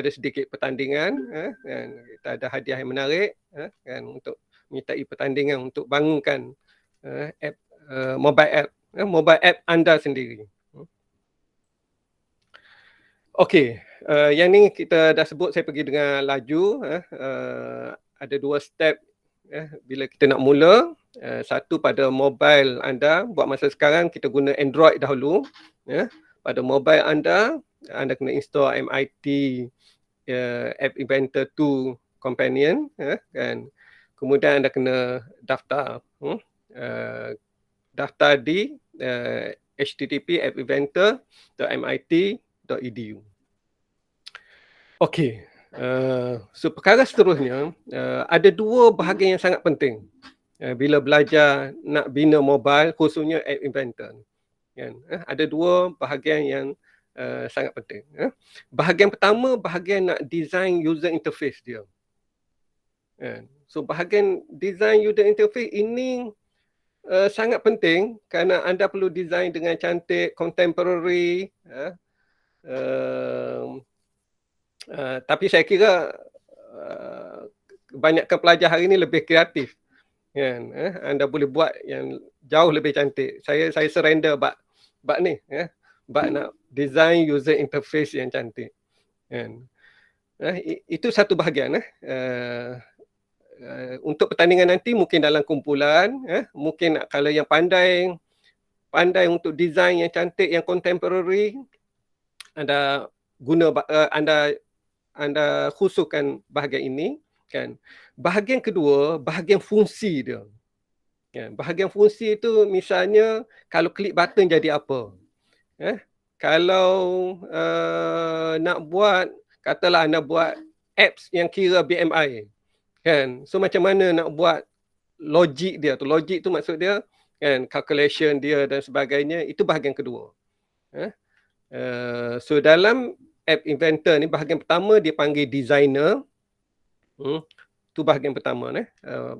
ada sedikit pertandingan, dan kita ada hadiah yang menarik, kan, untuk menyertai pertandingan untuk bangunkan app, mobile app anda sendiri. Okey, yang ni kita dah sebut, saya pergi dengan laju. Ada 2 step bila kita nak mula. Satu pada mobile anda. Buat masa sekarang kita guna Android dahulu. Pada mobile anda kena install MIT App Inventor 2 Companion, kan. Kemudian anda kena daftar. Daftar di http://appinventor.mit.edu. Okey. So perkara seterusnya, ada 2 bahagian yang sangat penting bila belajar nak bina mobile, khususnya App Inventor. Kan? Ada 2 bahagian yang sangat penting. Bahagian pertama, bahagian nak design user interface dia. So bahagian design user interface ini sangat penting kerana anda perlu design dengan cantik, contemporary. Tapi saya kira kebanyakan pelajar hari ini lebih kreatif. Kan? Anda boleh buat yang jauh lebih cantik. Saya surrender bab ni. Bab nak design user interface yang cantik. Kan? Itu satu bahagian. Untuk pertandingan nanti mungkin dalam kumpulan, mungkin kalau yang pandai untuk design yang cantik, yang contemporary, anda guna anda khususkan bahagian ini, kan. Bahagian kedua, bahagian fungsi dia. Kan? Bahagian fungsi itu misalnya kalau klik button jadi apa? Kalau nak buat, katalah anda buat apps yang kira BMI, kan. So macam mana nak buat logik dia tu? Logik tu maksud dia, kan, calculation dia dan sebagainya. Itu bahagian kedua. So dalam App Inventor ni, bahagian pertama dia panggil designer. Tu bahagian pertama,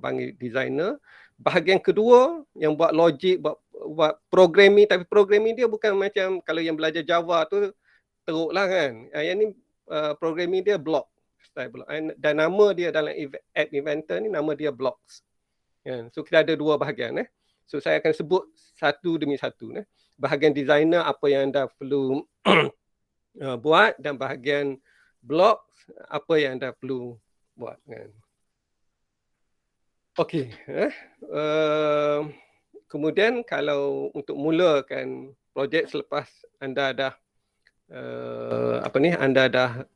panggil designer. Bahagian kedua yang buat logik, buat programming, tapi programming dia bukan macam kalau yang belajar Java tu teruk lah, kan. Yang ni programming dia block. Dan nama dia dalam App Inventor ni, nama dia blocks. So kita ada 2 bahagian. So saya akan sebut satu demi satu. Bahagian designer, apa yang anda perlu buat, dan bahagian blocks, apa yang anda perlu buat. Okey. Kemudian kalau untuk mulakan projek selepas anda dah anda dah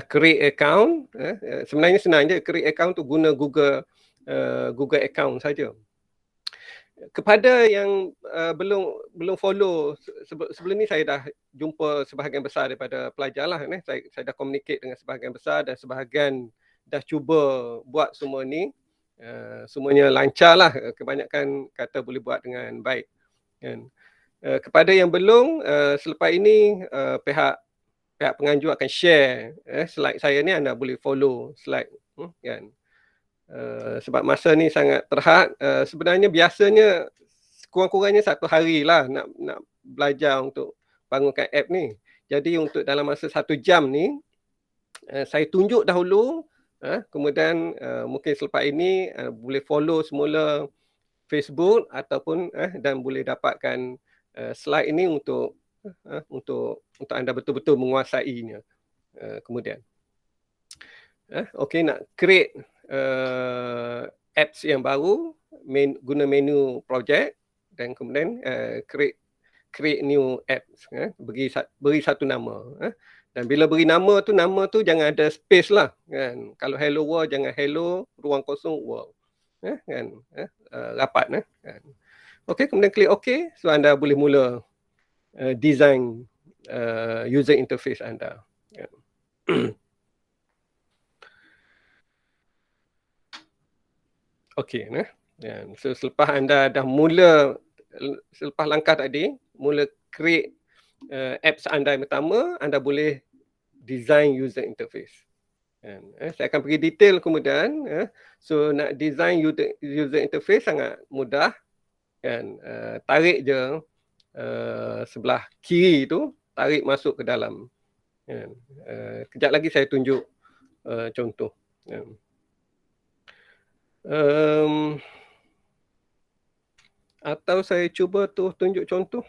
create account, sebenarnya senang je create account tu, guna Google account saja. Kepada yang belum follow, sebelum ni saya dah jumpa sebahagian besar daripada pelajar lah. Saya dah communicate dengan sebahagian besar, dan sebahagian dah cuba buat semua ni. Semuanya lancar lah, kebanyakan kata boleh buat dengan baik. Kepada yang belum, selepas ini pihak penganjur akan share slide saya ni, anda boleh follow slide, kan. Sebab masa ni sangat terhad. Sebenarnya biasanya kurang-kurangnya 1 hari lah nak belajar untuk bangunkan app ni. Jadi untuk dalam masa 1 jam ni, saya tunjuk dahulu, kemudian mungkin selepas ini boleh follow semula Facebook ataupun dan boleh dapatkan slide ini untuk anda betul-betul menguasainya kemudian. Okey, nak create apps yang baru, guna menu project, dan kemudian create new apps. Beri satu nama. Dan bila beri nama tu jangan ada space lah, kan. Kalau hello world, jangan hello ruang kosong world. Kan. Rapat. Kan. Okey, kemudian klik OK. So anda boleh mula design user interface anda. Okey, so selepas anda dah mula, selepas langkah tadi, mula create apps anda yang pertama, anda boleh design user interface. Saya akan pergi detail kemudian. So nak design user interface sangat mudah, kan. Tarik je sebelah kiri tu, tarik masuk ke dalam. Kan. Kejap lagi saya tunjuk contoh. Atau saya cuba tunjuk contoh.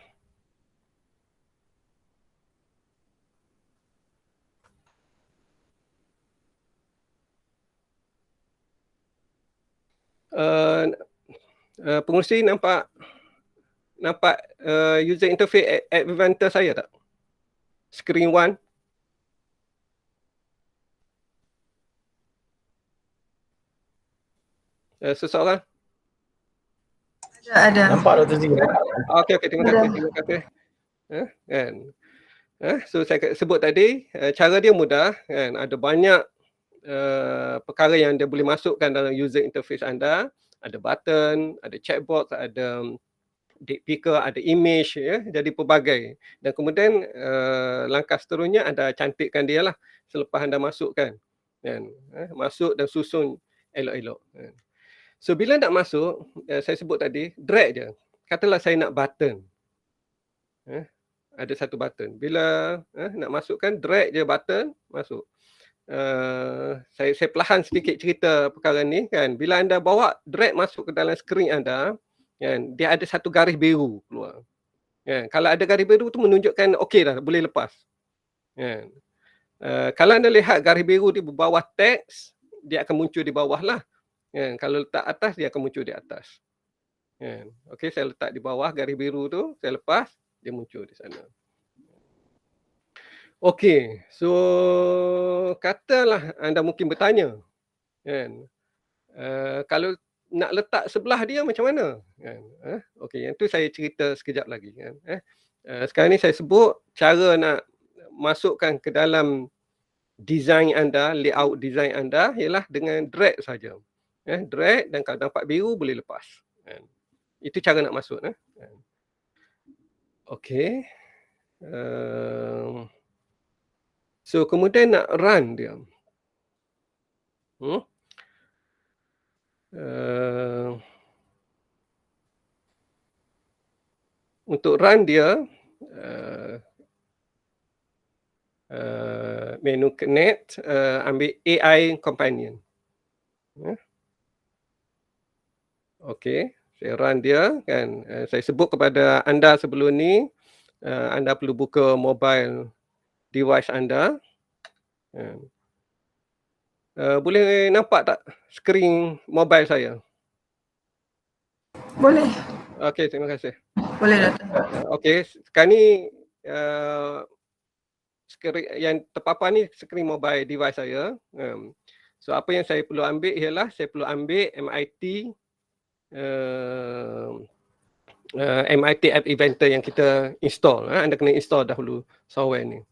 Pengurusi nampak user interface Adventure saya tak? Screen 1. Seseorang? Ada. Nampak Dr. Zee. Okey, terima kasih. Kan. So saya sebut tadi, cara dia mudah kan, ada banyak perkara yang dia boleh masukkan dalam user interface anda. Ada button, ada chatbox, ada deep picker, ada image, ya, jadi pelbagai. Dan kemudian langkah seterusnya anda cantikkan dia lah selepas anda masukkan. Kan. Masuk dan susun elok-elok. Kan. So bila nak masuk, saya sebut tadi, drag je. Katalah saya nak button. Ada satu button. Bila nak masukkan, drag je button, masuk. Saya perlahan sedikit cerita perkara ni kan. Bila anda bawa drag masuk ke dalam skrin anda, kan, dia ada satu garis biru keluar. Kan. Kalau ada garis biru tu menunjukkan okey dah, boleh lepas. Kan. Kalau anda lihat garis biru di bawah teks, dia akan muncul di bawah lah. Kan. Kalau letak atas, dia akan muncul di atas. Kan. Okey, saya letak di bawah garis biru tu, saya lepas, dia muncul di sana. Okey, so katalah anda mungkin bertanya, kan, kalau nak letak sebelah dia macam mana? Kan? Okey, yang tu saya cerita sekejap lagi. Kan? Sekarang ni saya sebut cara nak masukkan ke dalam design anda, layout design anda ialah dengan drag saja. Drag dan kalau nampak biru boleh lepas. Kan? Itu cara nak masuk. Okey. So kemudian nak run dia. Untuk run dia, menu connect, ambil AI companion. Okey, saya run dia kan. Saya sebut kepada anda sebelum ni, anda perlu buka mobile device anda. Boleh nampak tak skrin mobile saya? Boleh. Okey, terima kasih. Boleh, Doktor. Okey, sekarang ni skrin yang terpapar ni skrin mobile device saya. So apa yang saya perlu ambil ialah saya perlu ambil MIT MIT App Inventor yang kita install. Anda kena install dahulu software ni.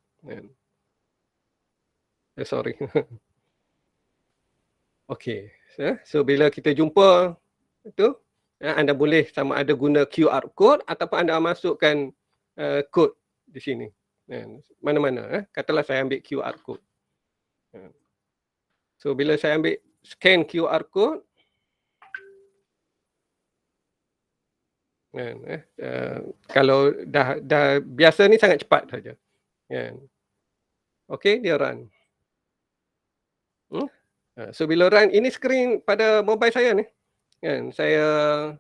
Sorry. Okey. So bila kita jumpa tu, anda boleh sama ada guna QR code ataupun anda masukkan kod di sini. Mana-mana. Katalah saya ambil QR code. So bila saya ambil scan QR code, kalau dah biasa ni sangat cepat saja. Okey, dia run. So bila run, ini skrin pada mobile saya ni. Saya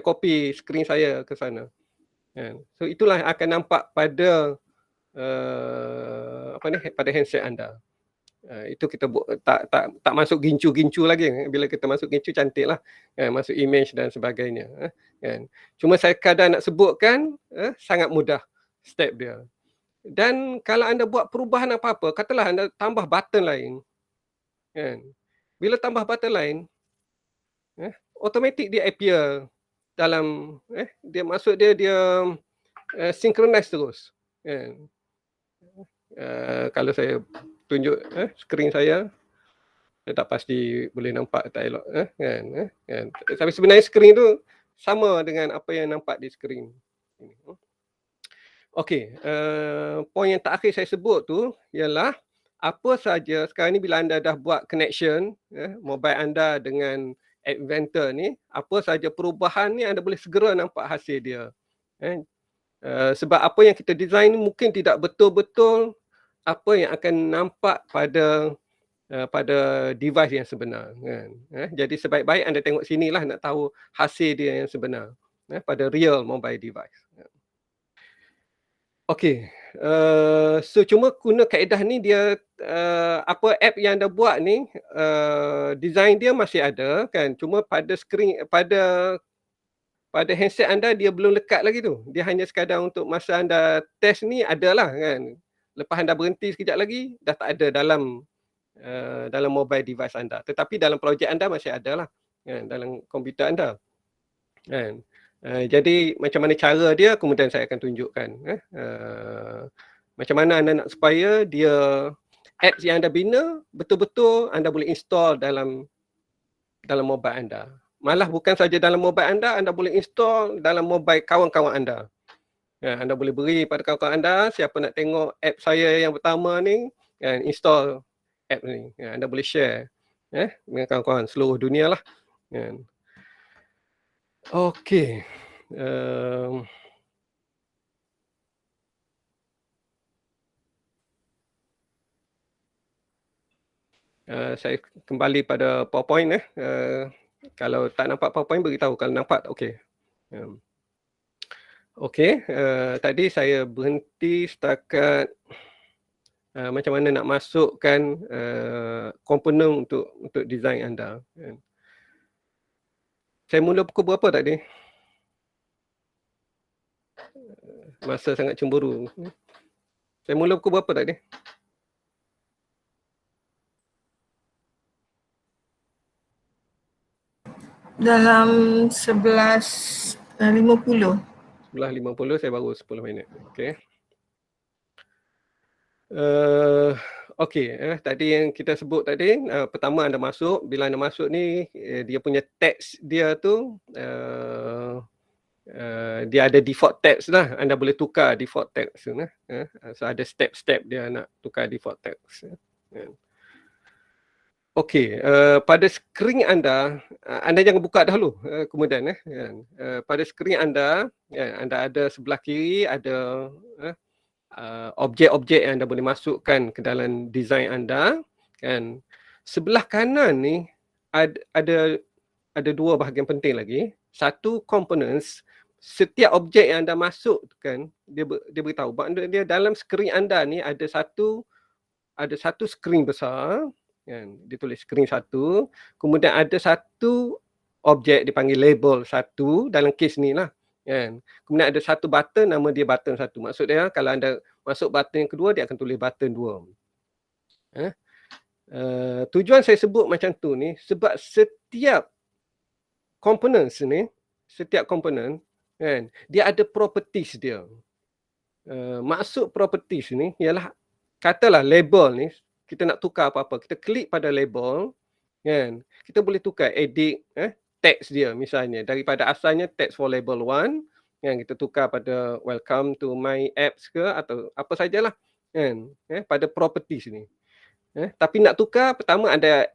copy skrin saya ke sana. So itulah yang akan nampak pada pada handset anda. Itu kita tak masuk gincu-gincu lagi. Bila kita masuk gincu cantiklah. Masuk image dan sebagainya. Cuma saya kadang nak sebutkan sangat mudah step dia. Dan kalau anda buat perubahan apa-apa, katalah anda tambah button lain. Bila tambah button lain, automatik dia appear dalam dia masuk dia synchronize terus. Kalau saya tunjuk skrin saya tak pasti boleh nampak tak elok tapi sebenarnya skrin tu sama dengan apa yang nampak di skrin. Okey, poin yang terakhir saya sebut tu ialah apa saja sekarang ni bila anda dah buat connection mobile anda dengan Adventure ni, apa saja perubahan ni anda boleh segera nampak hasil dia. Sebab apa yang kita design ni mungkin tidak betul-betul apa yang akan nampak pada device yang sebenar, kan. Jadi sebaik-baik anda tengok sinilah nak tahu hasil dia yang sebenar, pada real mobile device. Okey, so cuma guna kaedah ni dia, apa app yang anda buat ni, design dia masih ada kan, cuma pada skrin pada handset anda dia belum lekat lagi tu. Dia hanya sekadar untuk masa anda test ni adalah kan. Lepas anda berhenti sekejap lagi, dah tak ada dalam mobile device anda. Tetapi dalam projek anda masih ada lah, kan, dalam komputer anda, kan. Jadi macam mana cara dia kemudian saya akan tunjukkan. Macam mana anda nak supaya dia apps yang anda bina betul-betul anda boleh install dalam mobile anda. Malah bukan saja dalam mobile anda boleh install dalam mobile kawan-kawan anda. Anda boleh beri pada kawan-kawan anda, siapa nak tengok app saya yang pertama ni, install app ni. Anda boleh share dengan kawan-kawan seluruh dunia lah. Okey. Saya kembali pada PowerPoint. Kalau tak nampak PowerPoint beritahu, kalau nampak okey. Okey, tadi saya berhenti setakat macam mana nak masukkan komponen untuk design anda. Saya mula pukul berapa tadi? Masa sangat cemburu. Saya mula pukul berapa tadi? Dalam 11.50. 11.50, saya baru 10 minit. Okey. Okey, tadi yang kita sebut tadi, pertama anda masuk, bila anda masuk ni, dia punya teks dia tu, dia ada default text lah. Anda boleh tukar default text tu. So ada step-step dia nak tukar default text. Okey, pada skrin anda, anda jangan buka dahulu kemudian. Pada skrin anda, anda ada sebelah kiri ada objek-objek yang anda boleh masukkan ke dalam design anda. Kan. Sebelah kanan ni ada dua bahagian penting lagi. Satu, components. Setiap objek yang anda masukkan, dia beritahu. Dia dalam skrin anda ni ada satu skrin besar, kan, dia tulis skrin satu, kemudian ada satu objek dipanggil label satu dalam kes ni lah, kan. Kemudian ada satu button, nama dia button satu. Maksud dia kalau anda masuk button yang kedua, dia akan tulis button 2. Tujuan saya sebut macam tu ni sebab setiap components ni, setiap komponen, kan, dia ada properties dia. Maksud properties ni ialah, katalah label ni, kita nak tukar apa-apa, kita klik pada label, kan, kita boleh tukar edit teks dia misalnya, daripada asalnya text for label 1, kan, kita tukar pada welcome to my apps ke atau apa sajalah, kan, pada properties ni. Tapi nak tukar, pertama anda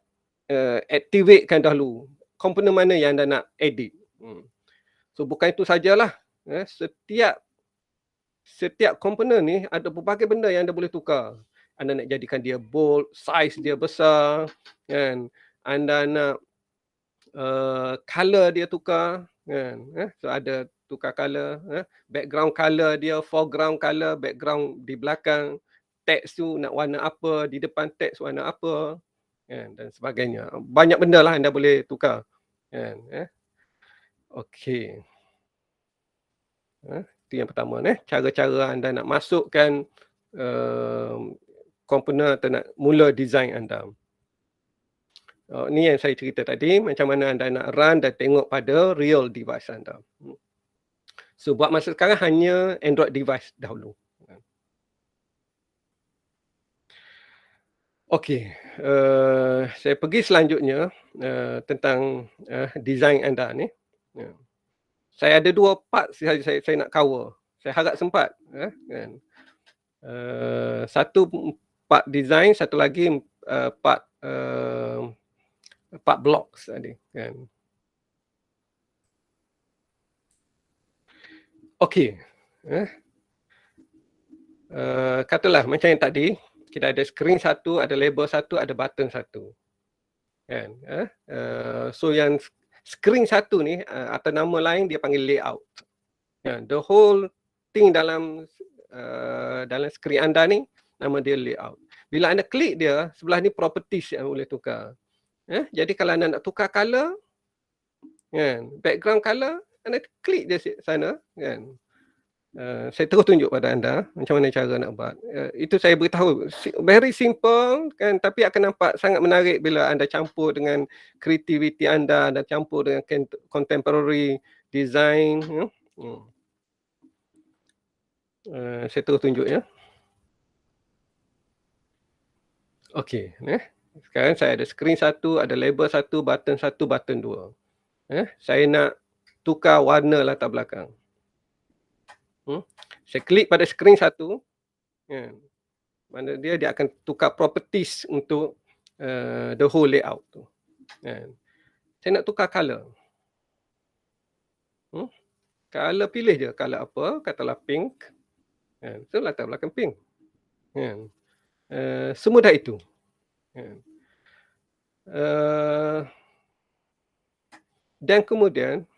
activatekan dahulu komponen mana yang anda nak edit. So bukan itu sajalah, setiap komponen ni ada berbagai benda yang anda boleh tukar. Anda nak jadikan dia bold, size dia besar, kan. Anda nak color dia tukar, kan. So ada tukar color, background color dia, foreground color, background di belakang, teks tu nak warna apa, di depan teks warna apa, kan, dan sebagainya. Banyak benda lah anda boleh tukar, kan. Okey. Itu yang pertama, cara-cara anda nak masukkan komponen atau nak mula design anda. Ni yang saya cerita tadi, macam mana anda nak run dan tengok pada real device anda. So buat masa sekarang hanya Android device dahulu. Okey, saya pergi selanjutnya tentang design anda ni. Saya ada dua part saya nak cover. Saya harap sempat. Kan. Satu part design, satu lagi part blocks tadi, kan. Okey. Katalah macam yang tadi, kita ada screen satu, ada label satu, ada button satu. Kan? So yang screen satu ni atau nama lain dia panggil layout. The whole thing dalam screen anda ni nama dia layout. Bila anda klik dia, sebelah ni properties yang boleh tukar. Jadi kalau anda nak tukar color, kan, background color, anda klik dia sana, kan. Saya terus tunjuk pada anda macam mana cara nak buat. Itu saya beritahu, very simple, kan, tapi akan nampak sangat menarik bila anda campur dengan kreativiti anda dan campur dengan contemporary design. Saya terus tunjuk ya. Okey, sekarang saya ada screen satu, ada label satu, button dua. Saya nak tukar warna latar belakang. Saya klik pada screen satu, mana dia akan tukar properties untuk the whole layout tu. Saya nak tukar color. Color pilih je, color apa, katalah pink. So latar belakang pink. Semudah itu. Dan kemudian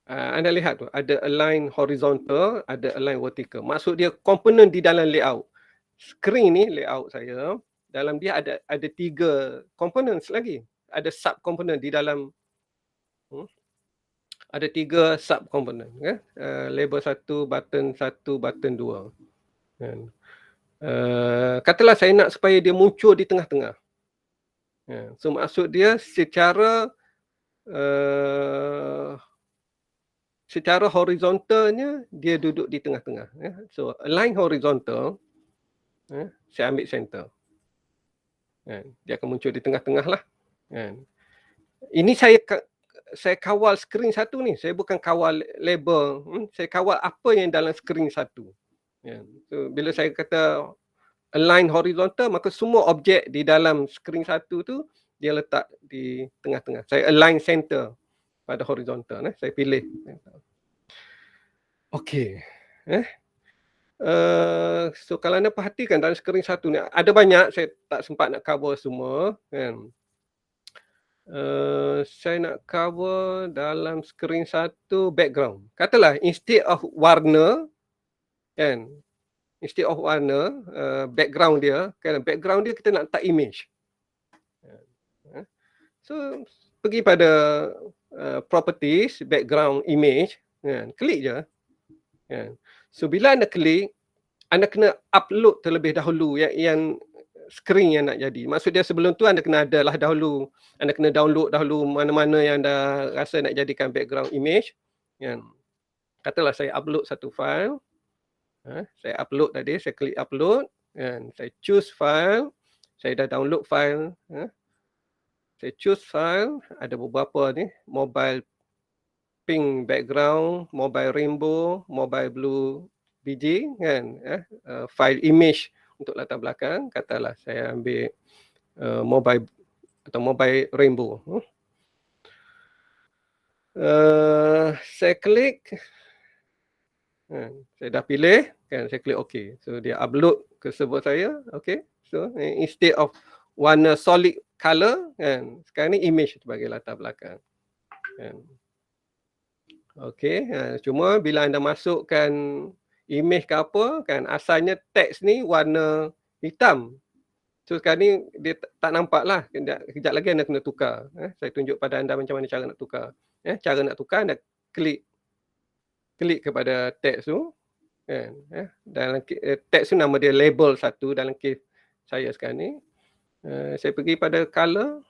anda lihat tu, ada align horizontal, ada align vertical. Maksud dia komponen di dalam layout. Screen ni layout saya, dalam dia ada 3 komponen lagi. Ada sub komponen di dalam, ada 3 sub komponen, label 1, button 2. Katalah saya nak supaya dia muncul di tengah-tengah. So maksud dia secara horizontalnya dia duduk di tengah-tengah. So align horizontal, saya ambil center. Dia akan muncul di tengah-tengah lah. Ini saya kawal screen satu ni, saya bukan kawal label. Saya kawal apa yang dalam screen satu. So bila saya kata align horizontal, maka semua objek di dalam screen satu tu dia letak di tengah-tengah. Saya align center pada horizontal. Saya pilih. Okey. So kalau anda perhatikan dalam screen satu ni, ada banyak, saya tak sempat nak cover semua, kan. Saya nak cover dalam screen satu background. Katalah instead of warna, kan, instead of warna, background dia, kan, background dia kita nak letak image. So pergi pada properties, background image, kan, klik je. Kan. So bila anda klik, anda kena upload terlebih dahulu yang screen yang nak jadi. Maksud dia sebelum tu anda kena ada lah dahulu, anda kena download dahulu mana-mana yang anda rasa nak jadikan background image. Katalah saya upload satu file, saya upload tadi, saya klik upload, saya choose file, saya dah download file, saya choose file, ada beberapa ni, mobile pink background, mobile rainbow, mobile blue biji, kan, file image untuk latar belakang. Katalah saya ambil mobile atau mobile rainbow. Saya klik, saya dah pilih, kan, saya klik OK. So dia upload ke server saya. OK. So instead of warna solid color, kan, sekarang ni image sebagai latar belakang. Kan. OK. Cuma bila anda masukkan image ke apa, kan, asalnya teks ni warna hitam. So sekarang ni dia tak nampak lah. Kejap lagi anda kena tukar. Saya tunjuk pada anda macam mana cara nak tukar. Cara nak tukar, anda klik kepada teks tu. Dalam teks tu nama dia label satu dalam kes saya sekarang ni. Saya pergi pada color,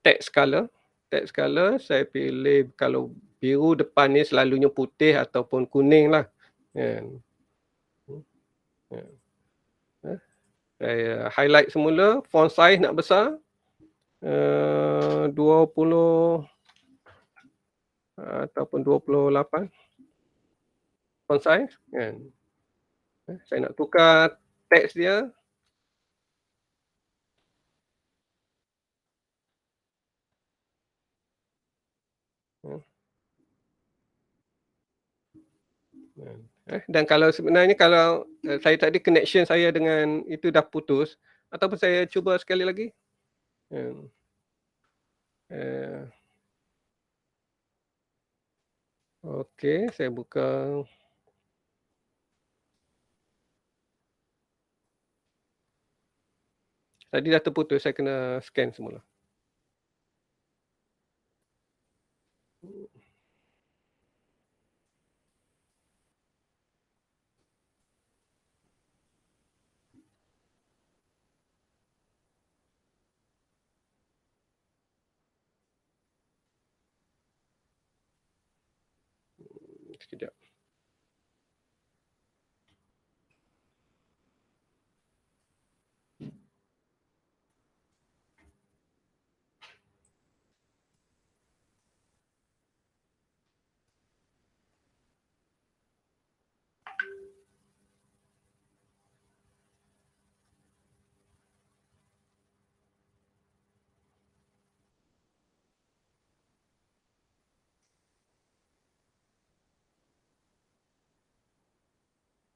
text color. Text color, saya pilih kalau biru depan ni selalunya putih ataupun kuning lah. Saya highlight semula, font size nak besar, 20 ataupun 28 font size, kan. Saya nak tukar teks dia. Dan kalau sebenarnya kalau, saya tadi connection saya dengan itu dah putus, ataupun saya cuba sekali lagi. Hmm, eee, okey, saya buka. Tadi dah terputus, saya kena scan semula. Sekejap.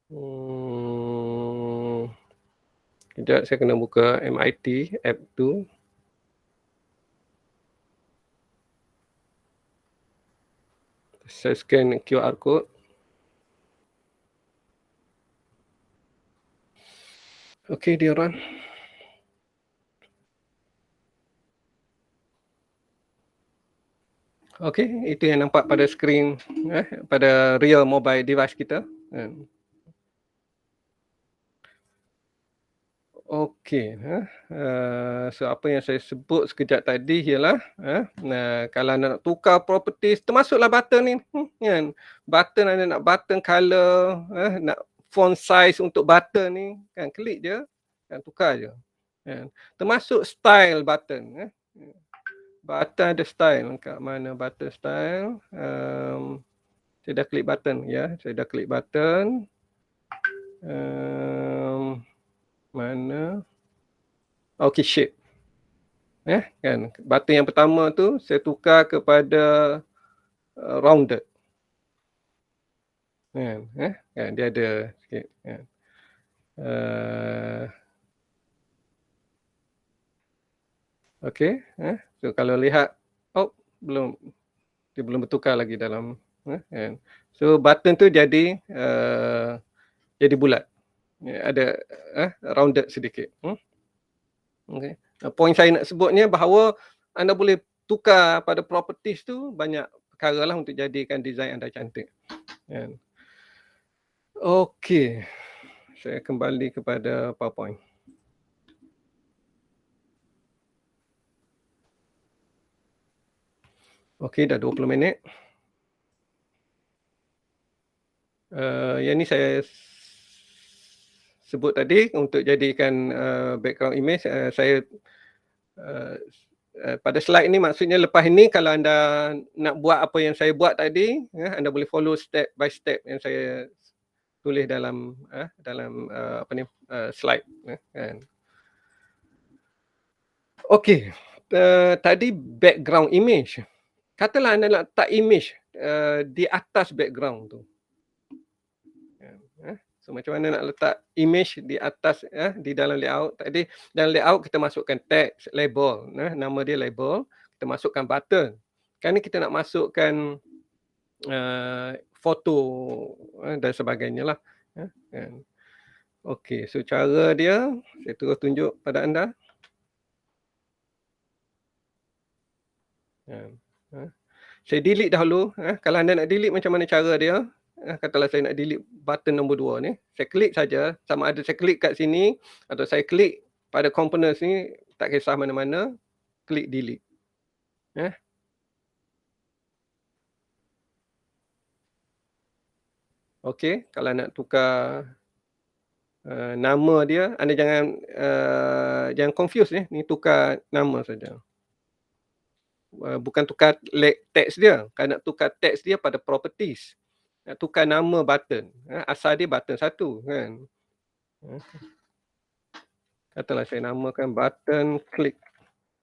Hmm, Sekejap saya kena buka MIT app tu. Saya scan QR code. Okey, dia run. Okey, itu yang nampak pada skrin, pada real mobile device kita. Okey, so apa yang saya sebut sekejap tadi ialah, kalau anda nak tukar properties, termasuklah button ni, kan. Button anda nak button colour, nak font size untuk button ni, kan, klik je, kan, tukar je, kan. Termasuk style button, button ada style, kat mana button style, saya dah klik button, ya, saya dah klik button, mana, okey, shape. Kan button yang pertama tu saya tukar kepada rounded, kan dia ada sikit, kan. Uh, Okey, so kalau lihat, oh, belum, dia belum bertukar lagi dalam, kan. So button tu jadi bulat, ada rounded sedikit. Okey. Point saya nak sebutnya bahawa anda boleh tukar pada properties tu banyak perkara lah untuk jadikan design anda cantik, kan. Okey, saya kembali kepada PowerPoint. Okey, dah 20 minit. Yang ni saya sebut tadi untuk jadikan background image, saya uh, pada slide ni maksudnya lepas ini kalau anda nak buat apa yang saya buat tadi, anda boleh follow step by step yang saya tulis dalam slide, kan. Okey, tadi background image. Katalah anda nak letak image di atas background tu. So macam mana nak letak image di atas, di dalam layout. Tadi dalam layout kita masukkan text, label, nama dia label, kita masukkan button. Sekarang ni kita nak masukkan foto dan sebagainya lah. Kan. Okey, so cara dia saya terus tunjuk pada anda. Saya delete dahulu. Kalau anda nak delete, macam mana cara dia? Katalah saya nak delete button nombor 2 ni. Saya klik saja, sama ada saya klik kat sini atau saya klik pada components ni, tak kisah mana-mana, klik delete. Okey, kalau nak tukar nama dia, anda jangan confuse ni tukar nama saja. Bukan tukar teks dia. Kalau nak tukar teks dia pada properties. Nak tukar nama button. Asal dia button 1, kan. Katalah saya namakan button click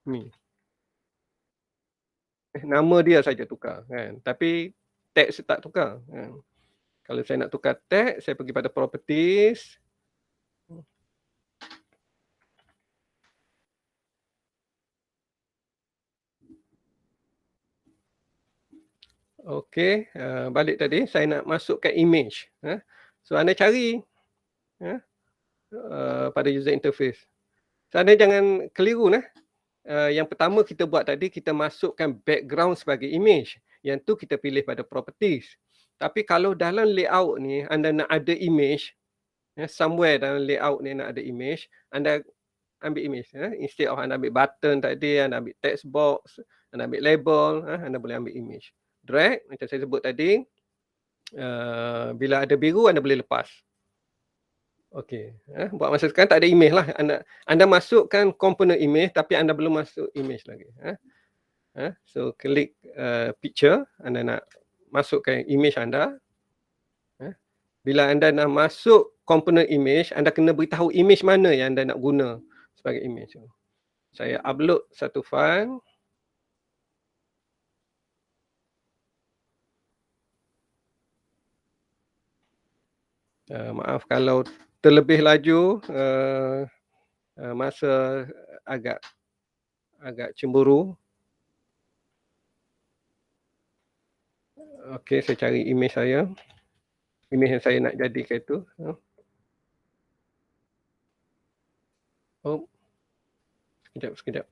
me. Nama dia saja tukar, kan. Tapi teks tak tukar, kan. Kalau saya nak tukar tag, saya pergi pada properties. Okey, balik tadi saya nak masukkan image. So anda cari pada user interface. So anda jangan keliru. Yang pertama kita buat tadi, kita masukkan background sebagai image. Yang tu kita pilih pada properties. Tapi kalau dalam layout ni anda nak ada image, somewhere dalam layout ni nak ada image, anda ambil image. Instead of anda ambil button tadi, anda ambil text box, anda ambil label, anda boleh ambil image. Drag, macam saya sebut tadi, bila ada biru anda boleh lepas. Okey, buat masa sekarang tak ada image lah. Anda masukkan komponen image tapi anda belum masuk image lagi. So klik picture, anda nak masukkan image anda. Bila anda nak masuk komponen image, anda kena beritahu image mana yang anda nak guna sebagai image. Saya upload satu file. Maaf kalau terlebih laju, masa agak cemburu. Okey, saya cari image saya. Image yang saya nak jadikan itu. Oh, sekejap.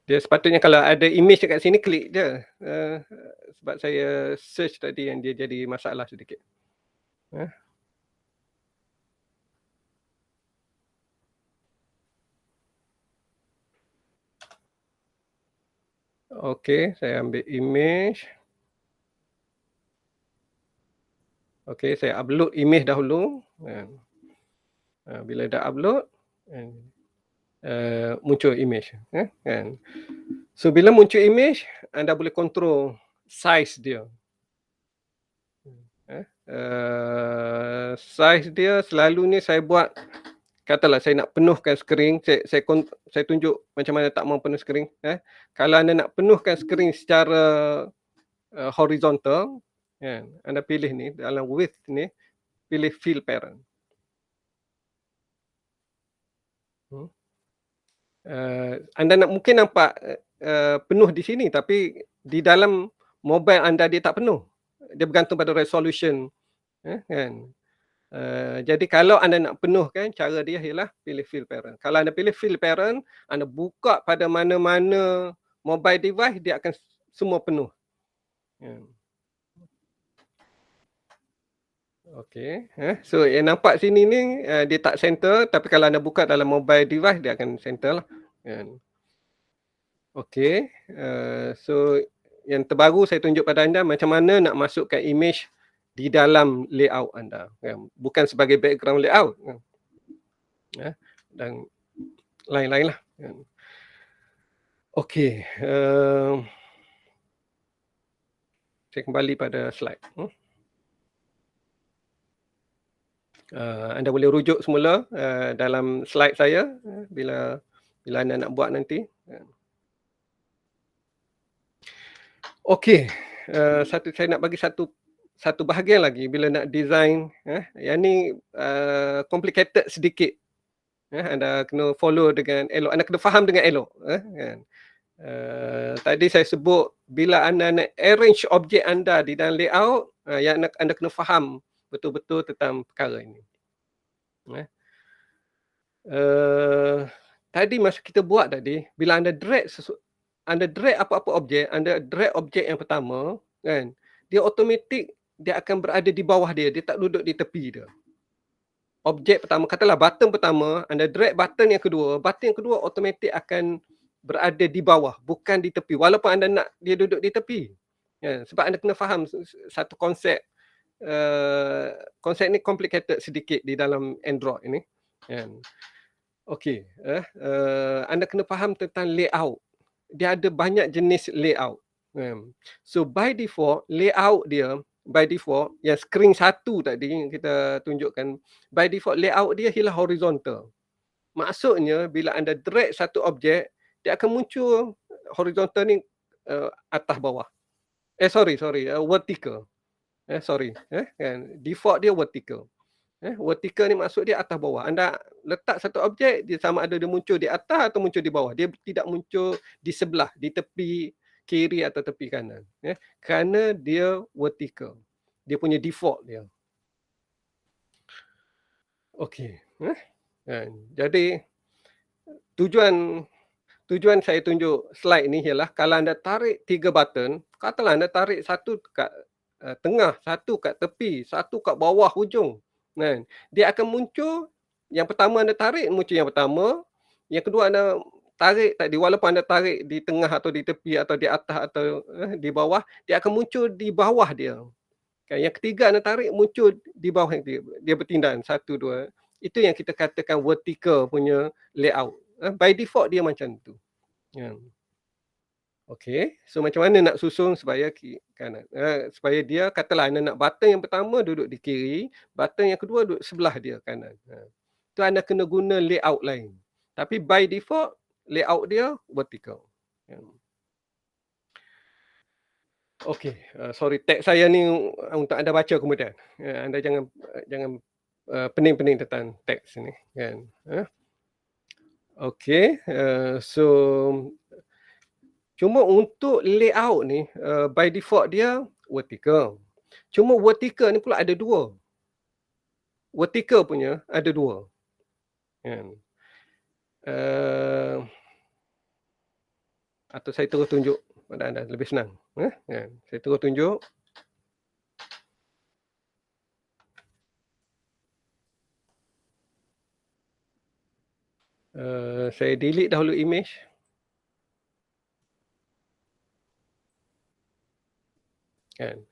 Dia sepatutnya kalau ada image dekat sini, klik je. Sebab saya search tadi yang dia jadi masalah sedikit. Okey, saya ambil image. Okey, saya upload image dahulu. Bila dah upload, muncul image. Kan? So bila muncul image, anda boleh control size dia. Size dia selalunya saya buat, katalah saya nak penuhkan skrin, saya tunjuk macam mana tak mau penuh skrin. Kalau anda nak penuhkan skrin secara horizontal, anda pilih ni dalam width ni, pilih fill parent. Anda mungkin nampak penuh di sini, tapi di dalam mobile anda dia tak penuh. Dia bergantung pada resolution. Kan? Jadi kalau anda nak penuhkan, cara dia ialah pilih fill parent. Kalau anda pilih fill parent, anda buka pada mana-mana mobile device, dia akan semua penuh. Okey, so yang nampak sini ni dia tak center, tapi kalau anda buka dalam mobile device dia akan center lah. Okey, so yang terbaru saya tunjuk pada anda macam mana nak masukkan image di dalam layout anda, bukan sebagai background layout, dan lain-lain lah. Okey, saya kembali pada slide. Anda boleh rujuk semula dalam slide saya bila anda nak buat nanti. Okey, saya nak bagi satu bahagian lagi bila nak design. Yang ni complicated sedikit. Anda kena follow dengan elok, anda kena faham dengan elok. Tadi saya sebut bila anda nak arrange objek anda di dalam layout, yang anda kena faham betul-betul tentang perkara ini. Tadi masa kita buat tadi, bila anda drag apa-apa objek, anda drag objek yang pertama, kan, dia automatik dia akan berada di bawah dia tak duduk di tepi dia. Objek pertama, katalah button pertama, anda drag button yang kedua automatik akan berada di bawah, bukan di tepi, walaupun anda nak dia duduk di tepi. Sebab anda kena faham satu konsep konsep ni complicated sedikit di dalam Android ini, kan. Okey, anda kena faham tentang layout. Dia ada banyak jenis layout, So by default, layout dia by default yang screen satu tadi yang kita tunjukkan, by default layout dia ialah horizontal. Maksudnya bila anda drag satu objek, dia akan muncul horizontal ni atas bawah. Vertical. Kan default dia vertical. Vertical ni maksud dia atas bawah. Anda letak satu objek, dia sama ada dia muncul di atas atau muncul di bawah. Dia tidak muncul di sebelah, di tepi kiri atau tepi kanan. Kerana dia vertical. Dia punya default dia. Okey. Jadi tujuan saya tunjuk slide ni ialah kalau anda tarik 3 button, katalah anda tarik satu kat tengah, satu kat tepi, satu kat bawah hujung. Kan? Dia akan muncul, yang pertama anda tarik muncul yang pertama, yang kedua anda tarik tadi, walaupun anda tarik di tengah atau di tepi atau di atas atau di bawah, dia akan muncul di bawah dia. Kan? Yang ketiga anda tarik muncul di bawah dia bertindan, 1, 2. Itu yang kita katakan vertical punya layout. By default dia macam tu. Okey, so macam mana nak susun supaya kanan? Supaya dia, katalah anda nak button yang pertama duduk di kiri, button yang kedua duduk sebelah dia kanan. Tu anda kena guna layout lain. Tapi by default layout dia vertical. Okey, sorry, teks saya ni untuk anda baca kemudian. Anda jangan pening-pening tentang teks ni, kan. Okey, so cuma untuk layout ni by default dia vertical. Cuma vertical ni pula ada 2. Vertical punya ada 2. Kan. Atau saya terus tunjuk pada anda lebih senang. Kan. Saya terus tunjuk. Saya delete dahulu image. Kan.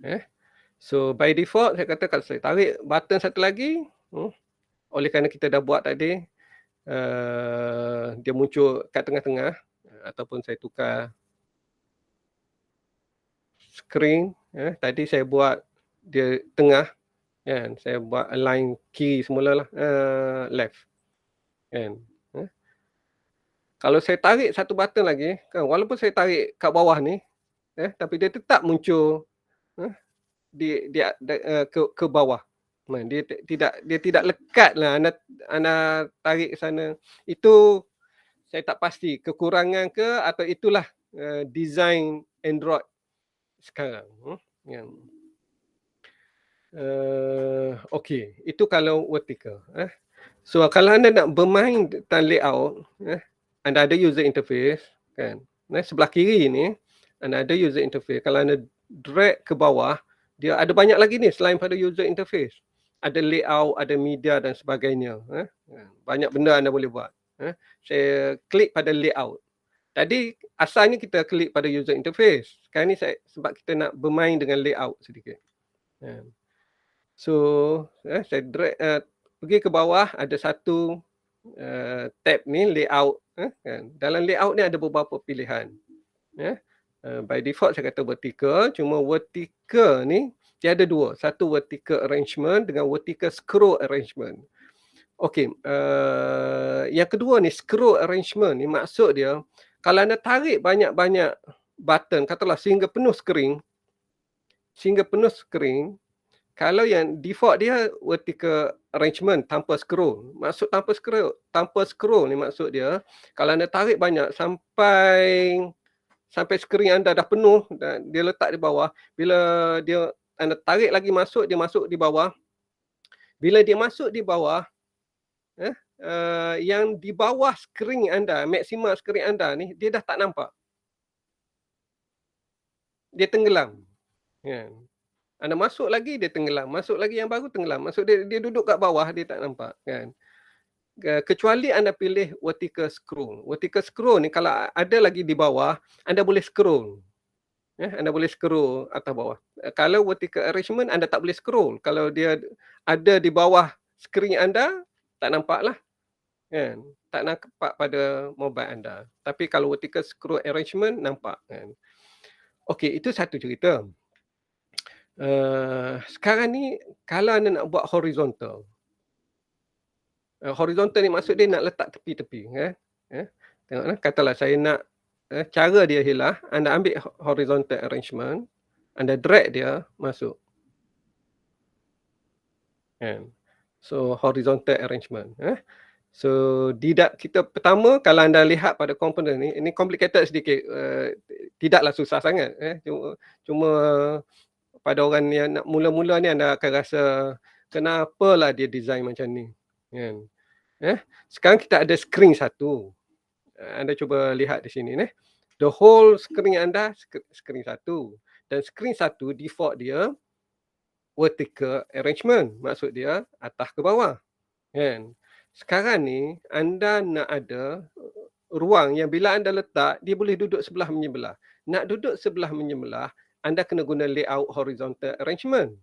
So by default saya kata kalau saya tarik button satu lagi, oleh kerana kita dah buat tadi, dia muncul kat tengah-tengah, ataupun saya tukar screen. Tadi saya buat dia tengah, kan. Saya buat align kiri semula lah, left. Kan. Kalau saya tarik satu button lagi, kan, walaupun saya tarik kat bawah ni, tapi dia tetap muncul ke bawah. Dia tidak lekat lah anda tarik ke sana. Itu saya tak pasti kekurangan ke atau itulah design Android sekarang. Okey, itu kalau vertical. So kalau anda nak bermain tentang layout, anda ada user interface, kan. Sebelah kiri ni anda ada user interface. Kalau anda drag ke bawah, dia ada banyak lagi ni selain pada user interface. Ada layout, ada media dan sebagainya. Banyak benda anda boleh buat. Saya klik pada layout. Tadi asalnya kita klik pada user interface. Sekarang ni sebab kita nak bermain dengan layout sedikit. So saya drag pergi ke bawah, ada satu tab ni layout. Kan? Dalam layout ni ada beberapa pilihan. By default saya kata vertical, cuma vertical ni dia ada 2. Satu vertical arrangement dengan vertical scroll arrangement. Okey, yang kedua ni scroll arrangement ni maksud dia kalau anda tarik banyak-banyak button, katalah sehingga penuh screen, kalau yang default dia vertical arrangement tanpa scroll. Maksud tanpa scroll ni maksud dia kalau anda tarik banyak sampai skrin anda dah penuh dan dia letak di bawah, bila anda tarik lagi masuk, dia masuk di bawah. Bila dia masuk di bawah, yang di bawah skrin anda, maksimal skrin anda ni, dia dah tak nampak. Dia tenggelam. Anda masuk lagi, dia tenggelam. Masuk lagi yang baru, tenggelam. Maksud dia duduk kat bawah, dia tak nampak. Kan? Kecuali anda pilih vertical scroll. Vertical scroll ni kalau ada lagi di bawah, anda boleh scroll. Anda boleh scroll atas bawah. Kalau vertical arrangement anda tak boleh scroll. Kalau dia ada di bawah skrin anda, tak nampak lah. Kan? Tak nampak pada mobile anda. Tapi kalau vertical scroll arrangement, nampak. Kan? Okey, itu satu cerita. Sekarang ni, kalau anda nak buat horizontal. Horizontal ni maksud dia nak letak tepi-tepi. Tengoklah, katalah saya nak, cara dia ialah, anda ambil horizontal arrangement, anda drag dia masuk. So, horizontal arrangement. So, kita pertama, kalau anda lihat pada komponen ni, ini complicated sedikit. Tidaklah susah sangat. Cuma pada orang yang nak mula-mula ni, anda akan rasa, kenapalah dia design macam ni. Kan? Sekarang kita ada screen satu. Anda cuba lihat di sini. The whole screen anda, screen satu. Dan screen satu, default dia, vertical arrangement. Maksud dia, atas ke bawah. Kan? Sekarang ni, anda nak ada ruang yang bila anda letak, dia boleh duduk sebelah menyebelah. Nak duduk sebelah menyebelah, anda kena guna layout horizontal arrangement.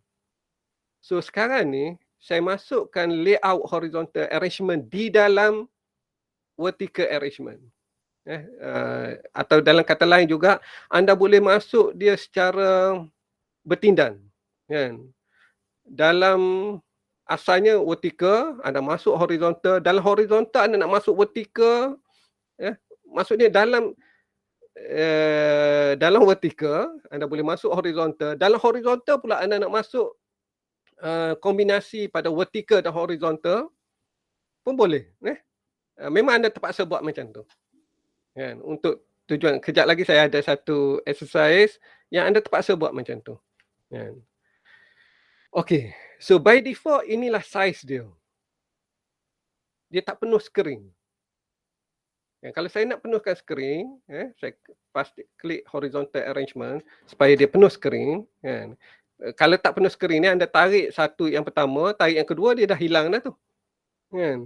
So, sekarang ni, saya masukkan layout horizontal arrangement di dalam vertical arrangement. Atau dalam kata lain juga, anda boleh masuk dia secara bertindan. Kan? Dalam asalnya vertical, anda masuk horizontal. Dalam horizontal, anda nak masuk vertical. Maksudnya dalam vertical, anda boleh masuk horizontal. Dalam horizontal pula, anda nak masuk kombinasi pada vertical dan horizontal pun boleh. Memang anda terpaksa buat macam tu. Kan? Untuk tujuan, kejap lagi saya ada satu exercise yang anda terpaksa buat macam tu. Kan? Okay, so by default inilah size dia. Dia tak penuh skrin. Kalau saya nak penuhkan skrin, saya pasti klik horizontal arrangement supaya dia penuh skrin. Kan? Kalau tak penuh skrin ni, anda tarik satu yang pertama, tarik yang kedua, dia dah hilang dah tu. Kan?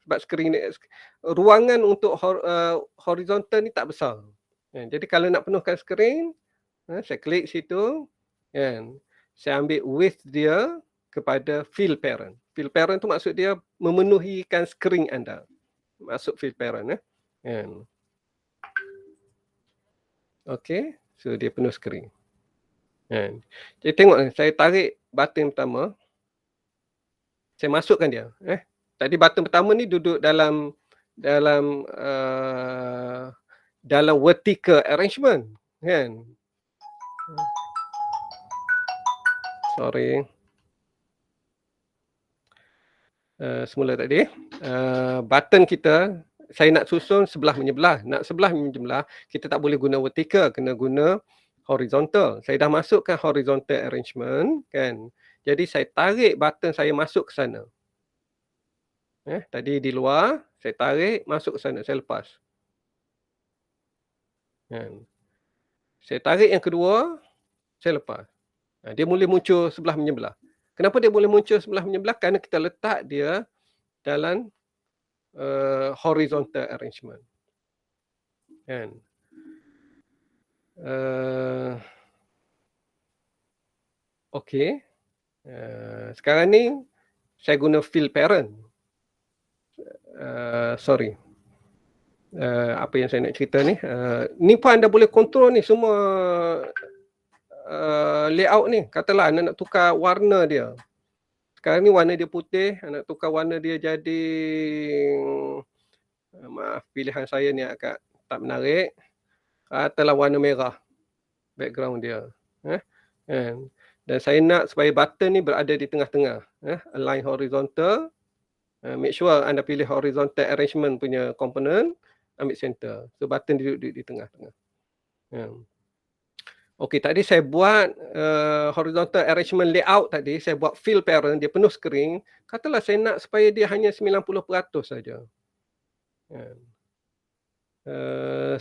Sebab skrin ni, ruangan untuk horizontal ni tak besar. Jadi kalau nak penuhkan skrin, saya klik situ. Kan? Saya ambil width dia kepada fill parent. Fill parent tu maksud dia memenuhikan skrin anda. Masuk fill parent. Kan? Okay, so dia penuh skrin. Kan? Jadi tengok, saya tarik button pertama. Saya masukkan dia. Tadi button pertama ni duduk dalam vertical arrangement. Kan? Sorry. Semula tadi. Button kita, saya nak susun sebelah menyebelah. Nak sebelah menyebelah, kita tak boleh guna vertical, kena guna horizontal. Saya dah masukkan horizontal arrangement. Kan? Jadi saya tarik button saya masuk ke sana. Tadi di luar, saya tarik masuk ke sana, saya lepas. Saya tarik yang kedua, saya lepas. Dia boleh muncul sebelah menyebelah. Kenapa dia boleh muncul sebelah menyebelah? Kerana kita letak dia dalam horizontal arrangement. Kan? Okey. Sekarang ni, saya guna fill parent. Sorry. Apa yang saya nak cerita ni? Ni pun anda boleh kontrol ni semua layout ni. Katalah anda nak tukar warna dia. Sekarang ni warna dia putih, anda nak tukar warna dia jadi, maaf pilihan saya ni agak tak menarik. Katalah warna merah background dia. Dan saya nak supaya button ni berada di tengah-tengah. Align horizontal. Make sure anda pilih horizontal arrangement punya komponen, ambil center. So button duduk di tengah-tengah. Okey, tadi saya buat horizontal arrangement layout tadi, saya buat fill parent, dia penuh skrin. Katalah saya nak supaya dia hanya 90% saja.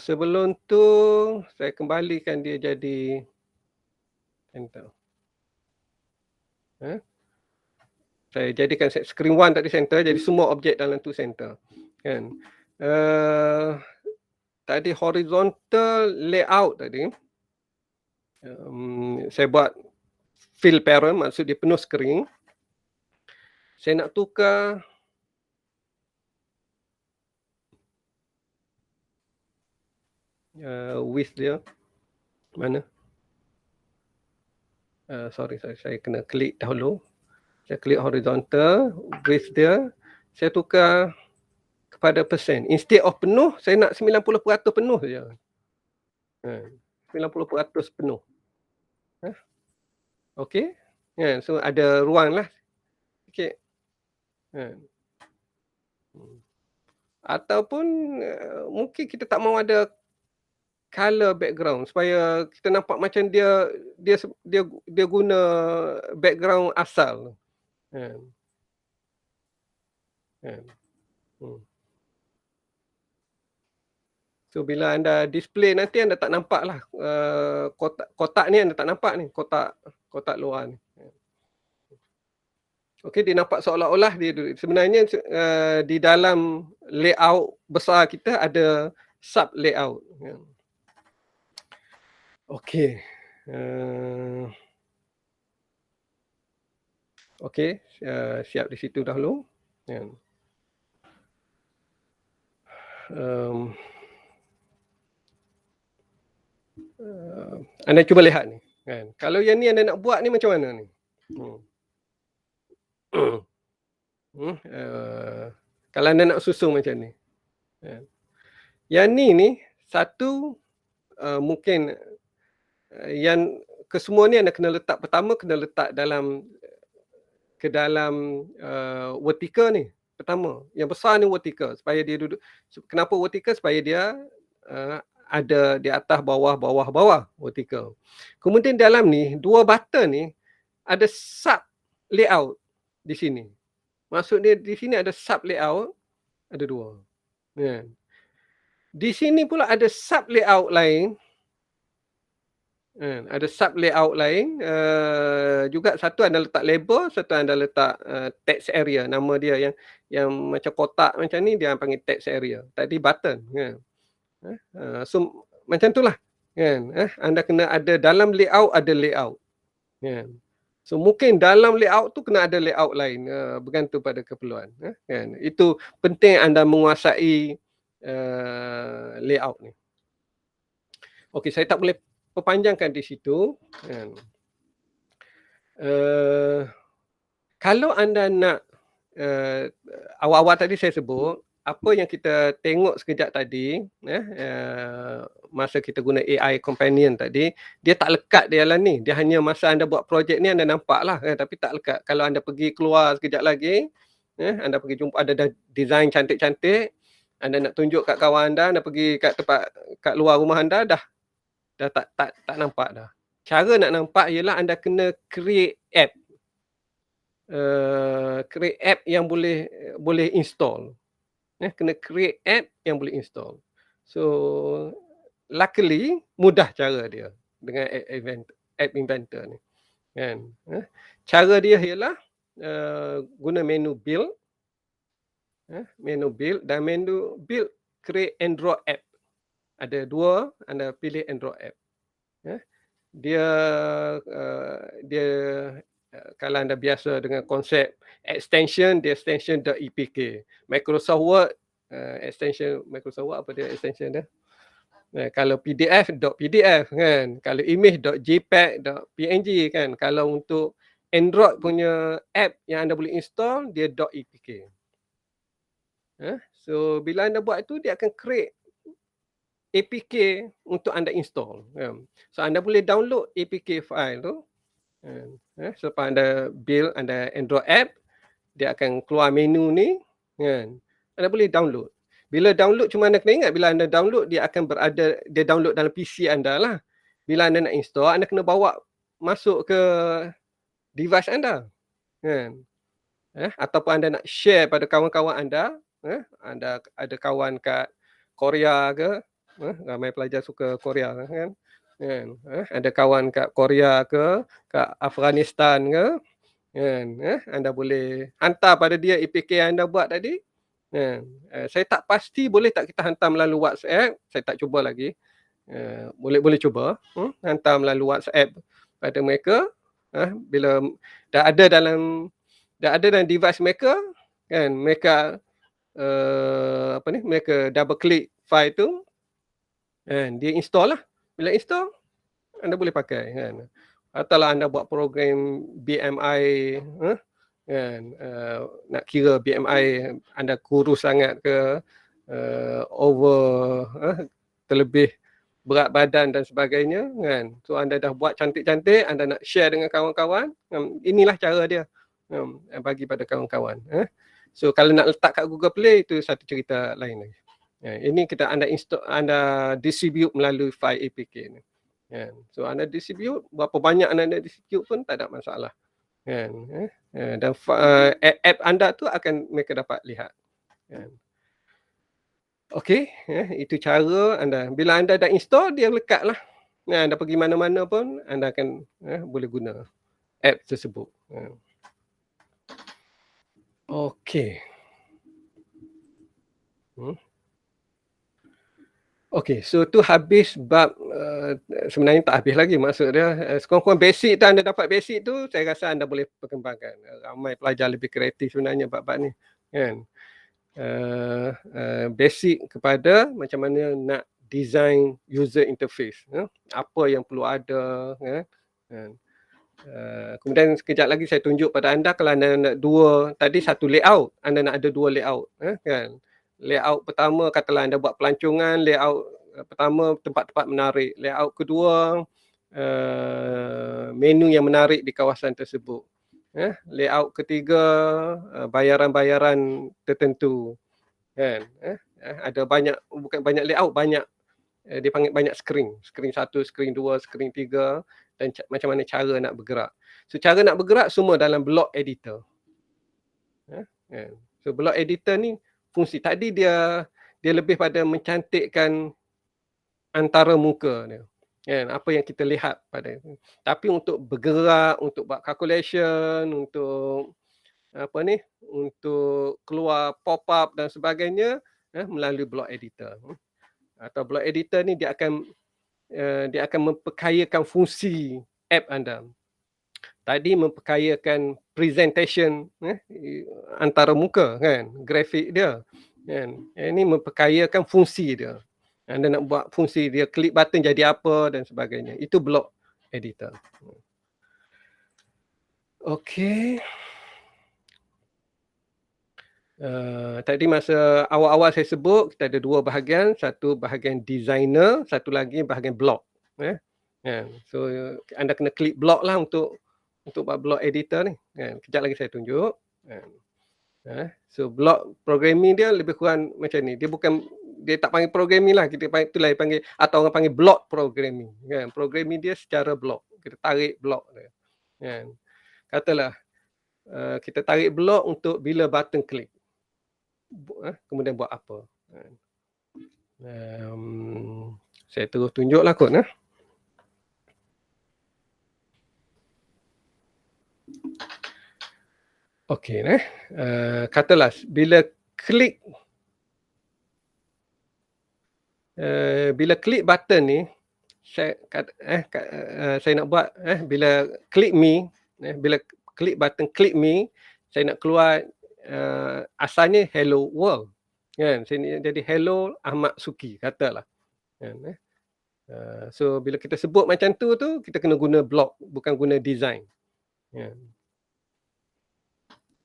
Sebelum tu, saya kembalikan dia jadi center. Saya jadikan screen 1 tadi center, jadi semua objek dalam tu center. Kan? Tadi horizontal layout tadi, Saya buat fill parent, maksud dia penuh skrin. Saya nak tukar width dia. Mana? Sorry, saya kena klik dahulu. Saya klik horizontal, width dia. Saya tukar kepada persen. Instead of penuh, saya nak 90% penuh saja. 90% penuh. Okey. So ada ruang lah sikit. Ataupun mungkin kita tak mahu ada color background supaya kita nampak macam dia guna background asal. So bila anda display nanti anda tak nampak lah kotak ni, anda tak nampak ni kotak luar ni. Okey, dia nampak seolah-olah dia sebenarnya di dalam layout besar kita ada sub layout. Okey. Okey, siap di situ dahulu. Anda cuba lihat ni. Kalau yang ni anda nak buat ni macam mana ni? Kalau anda nak susun macam ni. Yang ni satu mungkin yang kesemua ni anda kena letak, pertama kena letak ke dalam vertical ni. Pertama, yang besar ni vertical supaya dia duduk. Kenapa vertical? Supaya dia ada di atas bawah vertical. Kemudian dalam ni dua button ni ada sub layout di sini. Maksudnya di sini ada sub layout, ada dua. Di sini pula ada sub layout lain. Ada sub layout lain juga, satu anda letak label, satu anda letak text area. Nama dia yang macam kotak macam ni dia panggil text area. Tadi button kan. So macam itulah kan. Anda kena ada dalam layout, ada layout kan. So mungkin dalam layout tu kena ada layout lain, bergantung pada keperluan kan. Itu penting anda menguasai layout ni. Okey, saya tak boleh perpanjangkan di situ. Kalau anda nak awal-awal tadi saya sebut apa yang kita tengok sekejap tadi, masa kita guna AI companion tadi, dia tak lekat di dalam ni. Dia hanya masa anda buat projek ni anda nampak lah, tapi tak lekat. Kalau anda pergi keluar sekejap lagi, anda pergi jumpa ada design cantik-cantik, anda nak tunjuk kat kawan anda pergi kat tempat kat luar rumah anda, dah tak nampak dah. Cara nak nampak ialah anda kena create app. Create app yang boleh install. Kena create app yang boleh install. So luckily mudah cara dia dengan app inventor ni. Kan? Cara dia ialah guna menu build. Menu build dan menu build create Android app. Ada dua, anda pilih Android app. Dia kalau anda biasa dengan konsep extension, dia extension.epk. Microsoft Word, extension Microsoft Word apa dia extension dia? Kalau PDF.pdf kan. Kalau image.jpeg.png kan. Kalau untuk Android punya app yang anda boleh install, dia .epk. So bila anda buat itu, dia akan create APK untuk anda install. So anda boleh download APK file tu. Selepas anda build anda Android app, dia akan keluar menu ni kan. Anda boleh download. Bila download, cuma anda kena ingat bila anda download, dia akan berada, dia download dalam PC anda lah. Bila anda nak install, anda kena bawa masuk ke device anda kan. Ataupun anda nak share pada kawan-kawan anda, anda ada kawan kat Korea ke, ramai pelajar suka Korea kan. Ada kawan kat Korea ke, kat Afghanistan ke, kan? Anda boleh hantar pada dia APK yang anda buat tadi. Saya tak pasti boleh tak kita hantar melalui WhatsApp, saya tak cuba lagi. boleh cuba hantar melalui WhatsApp pada mereka, bila dah ada dalam device mereka kan, mereka mereka double klik file tu kan, dia install lah. Bila install, anda boleh pakai kan. Ataulah anda buat program BMI kan, nak kira BMI anda kurus sangat ke, over terlebih berat badan dan sebagainya kan. So anda dah buat cantik-cantik, anda nak share dengan kawan-kawan, inilah cara dia bagi pada kawan-kawan. So kalau nak letak kat Google Play itu satu cerita lain lagi. Ini kita anda distribute melalui file APK ni. Kan. So anda distribute, berapa banyak anda distribute pun tak ada masalah. Kan. Dan app anda tu akan mereka dapat lihat. Kan. Okey, itu cara anda. Bila anda dah install, dia lekat lah. Anda pergi mana-mana pun, anda akan boleh guna app tersebut. Okey. Okey, so tu habis bab, sebenarnya tak habis lagi maksud dia. Sekurang-kurang basic tu, anda dapat basic tu, saya rasa anda boleh perkembangkan. Ramai pelajar lebih kreatif sebenarnya bab-bab ni. Kan? Basic kepada macam mana nak design user interface, apa yang perlu ada, kemudian sekejap lagi saya tunjuk pada anda kalau anda nak tadi satu layout, anda nak ada dua layout, kan. Layout pertama katalah anda buat pelancongan, layout pertama tempat-tempat menarik, layout kedua menu yang menarik di kawasan tersebut. Layout ketiga bayaran-bayaran tertentu kan. Ada banyak, bukan banyak layout, banyak dia panggil banyak skrin 1, skrin 2, skrin 3 dan macam mana cara nak bergerak. So cara nak bergerak semua dalam block editor. So block editor ni fungsi tadi dia lebih pada mencantikkan antara muka dia. Kan, apa yang kita lihat pada. Tapi untuk bergerak, untuk buat calculation, untuk untuk keluar pop-up dan sebagainya melalui block editor. Atau block editor ni dia akan memperkayakan fungsi app anda. Tadi memperkayakan presentation antara muka kan, grafik dia kan. Ini memperkayakan fungsi dia. Anda nak buat fungsi dia, klik button jadi apa dan sebagainya. Itu block editor. Okey. Tadi masa awal-awal saya sebut kita ada dua bahagian, satu bahagian designer, satu lagi bahagian block. So anda kena klik block lah untuk buat block editor ni. Kejap lagi saya tunjuk. So block programming dia lebih kurang macam ni. Dia tak panggil programming lah, itulah dia panggil, atau orang panggil block programming. Programming dia secara block. Kita tarik block dia. Katalah kita tarik block untuk bila button klik. Kemudian buat apa. Saya terus tunjuklah kot. Okey, katalah bila klik button ni, saya nak buat bila klik me, bila klik button klik me, saya nak keluar asalnya hello world. Kan, saya jadi hello Ahmad Suki katalah. So bila kita sebut macam tu kita kena guna block, bukan guna design.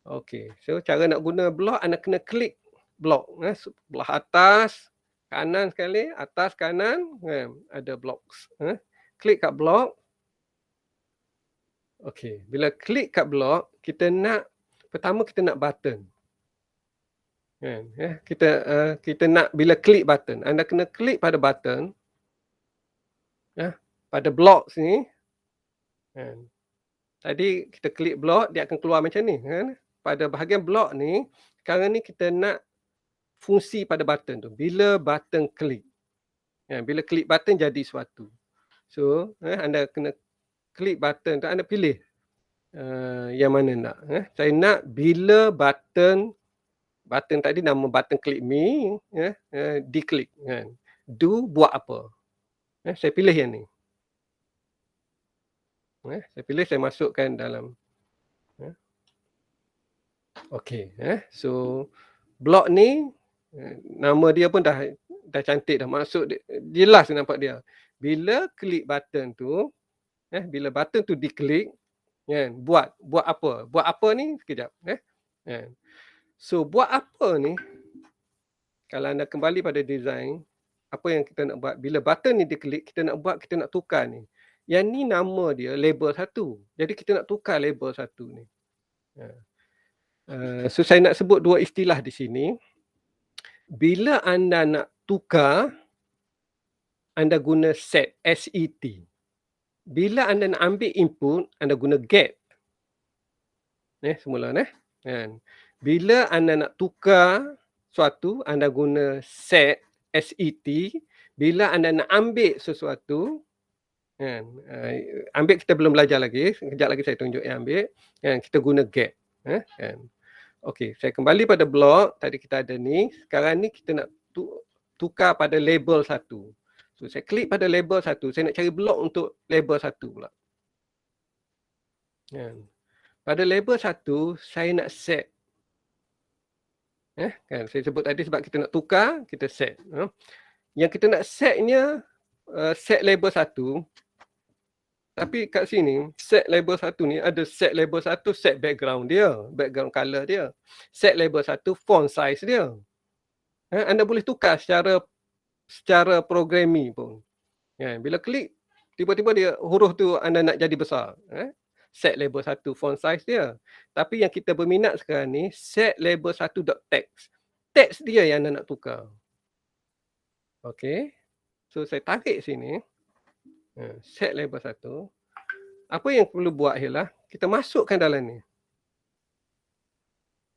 Okey, so cara nak guna block, anda kena klik block sebelah atas, kanan sekali, atas kanan, ada blocks. Klik kat block. Okey, bila klik kat block, pertama kita nak button. Kita nak bila klik button, anda kena klik pada button. Pada block sini. Tadi kita klik block, dia akan keluar macam ni kan. Pada bahagian block ni, sekarang ni kita nak fungsi pada button tu. Bila button klik. Bila klik button jadi sesuatu. So, anda kena klik button tu, anda pilih yang mana nak. Saya nak bila button tadi nama button klik me, diklik. Do buat apa. Saya pilih yang ni. Saya pilih, saya masukkan dalam. Okey, so blok ni nama dia pun dah cantik dah, masuk jelas nampak dia. Bila klik button tu, bila button tu diklik, kan, buat apa? Buat apa ni sekejap, kan. So buat apa ni, kalau anda kembali pada design, apa yang kita nak buat, bila button ni diklik, kita nak tukar ni. Yang ni nama dia label 1. Jadi kita nak tukar label 1 ni. So saya nak sebut dua istilah di sini. Bila anda nak tukar, anda guna set, S-E-T. Bila anda nak ambil input, anda guna get. Semula kan. Bila anda nak tukar sesuatu, anda guna set, S-E-T. Bila anda nak ambil sesuatu, kan, ambil kita belum belajar lagi, sekejap lagi saya tunjuk yang ambil, kan, kita guna get. Kan. Okey, saya kembali pada blok, tadi kita ada ni, sekarang ni kita nak tukar pada label 1. So saya klik pada label 1, saya nak cari blok untuk label 1 pula. Kan. Pada label 1, saya nak set. Kan, saya sebut tadi sebab kita nak tukar, kita set. Yang kita nak setnya, set label 1. Tapi kat sini, set label 1 ni ada set label 1, set background dia, background color dia. Set label 1, font size dia. Anda boleh tukar secara programming pun. Bila klik, tiba-tiba dia huruf tu anda nak jadi besar. Set label 1, font size dia. Tapi yang kita berminat sekarang ni, set label 1.text. Text dia yang anda nak tukar. Okey. So saya tarik sini. Set label 1. Apa yang perlu buat ialah kita masukkan dalam ni.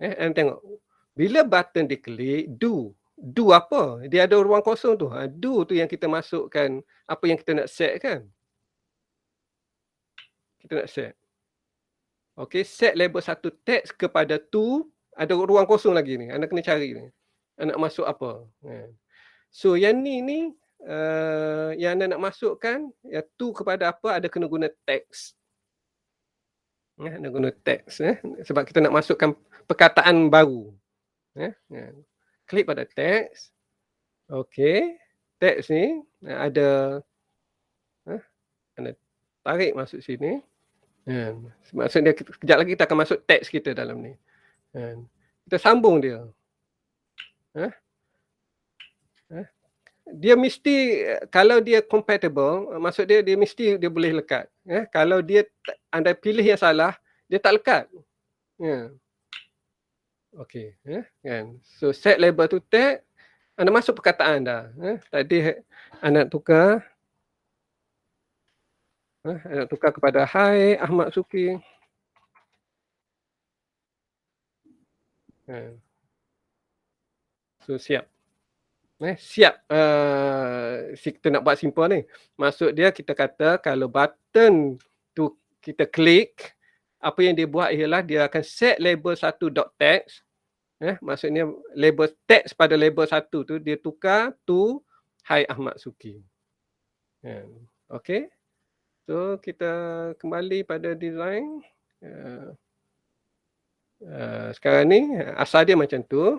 Anda tengok. Bila button diklik, do apa? Dia ada ruang kosong tu. Do tu yang kita masukkan apa yang kita nak set kan. Kita nak set. Okey, set label 1 text kepada to, ada ruang kosong lagi ni. Anda kena cari ni. Anda nak masuk apa? So yang ni yang anda nak masukkan, to kepada apa, ada kena guna text. Anda guna text. Sebab kita nak masukkan perkataan baru. Klik pada text. Okey. Text ni ada, anda tarik masuk sini. Maksudnya kejap lagi kita akan masuk teks kita dalam ni. Kita sambung dia. Dia mesti, kalau dia compatible, maksud dia mesti dia boleh lekat. Kalau anda pilih yang salah, dia tak lekat. Okey, kan. So set label tu tag, anda masuk perkataan anda. Tadi anda tukar. Anda tukar kepada Hai Ahmad Suki. So siap. Siap. Kita nak buat simple ni. Maksud dia kita kata kalau button tu kita klik, apa yang dia buat ialah dia akan set label 1.text. Maksudnya label text pada label 1 tu dia tukar to Hai Ahmad Suki. Okey. So kita kembali pada design. Sekarang ni asal dia macam tu.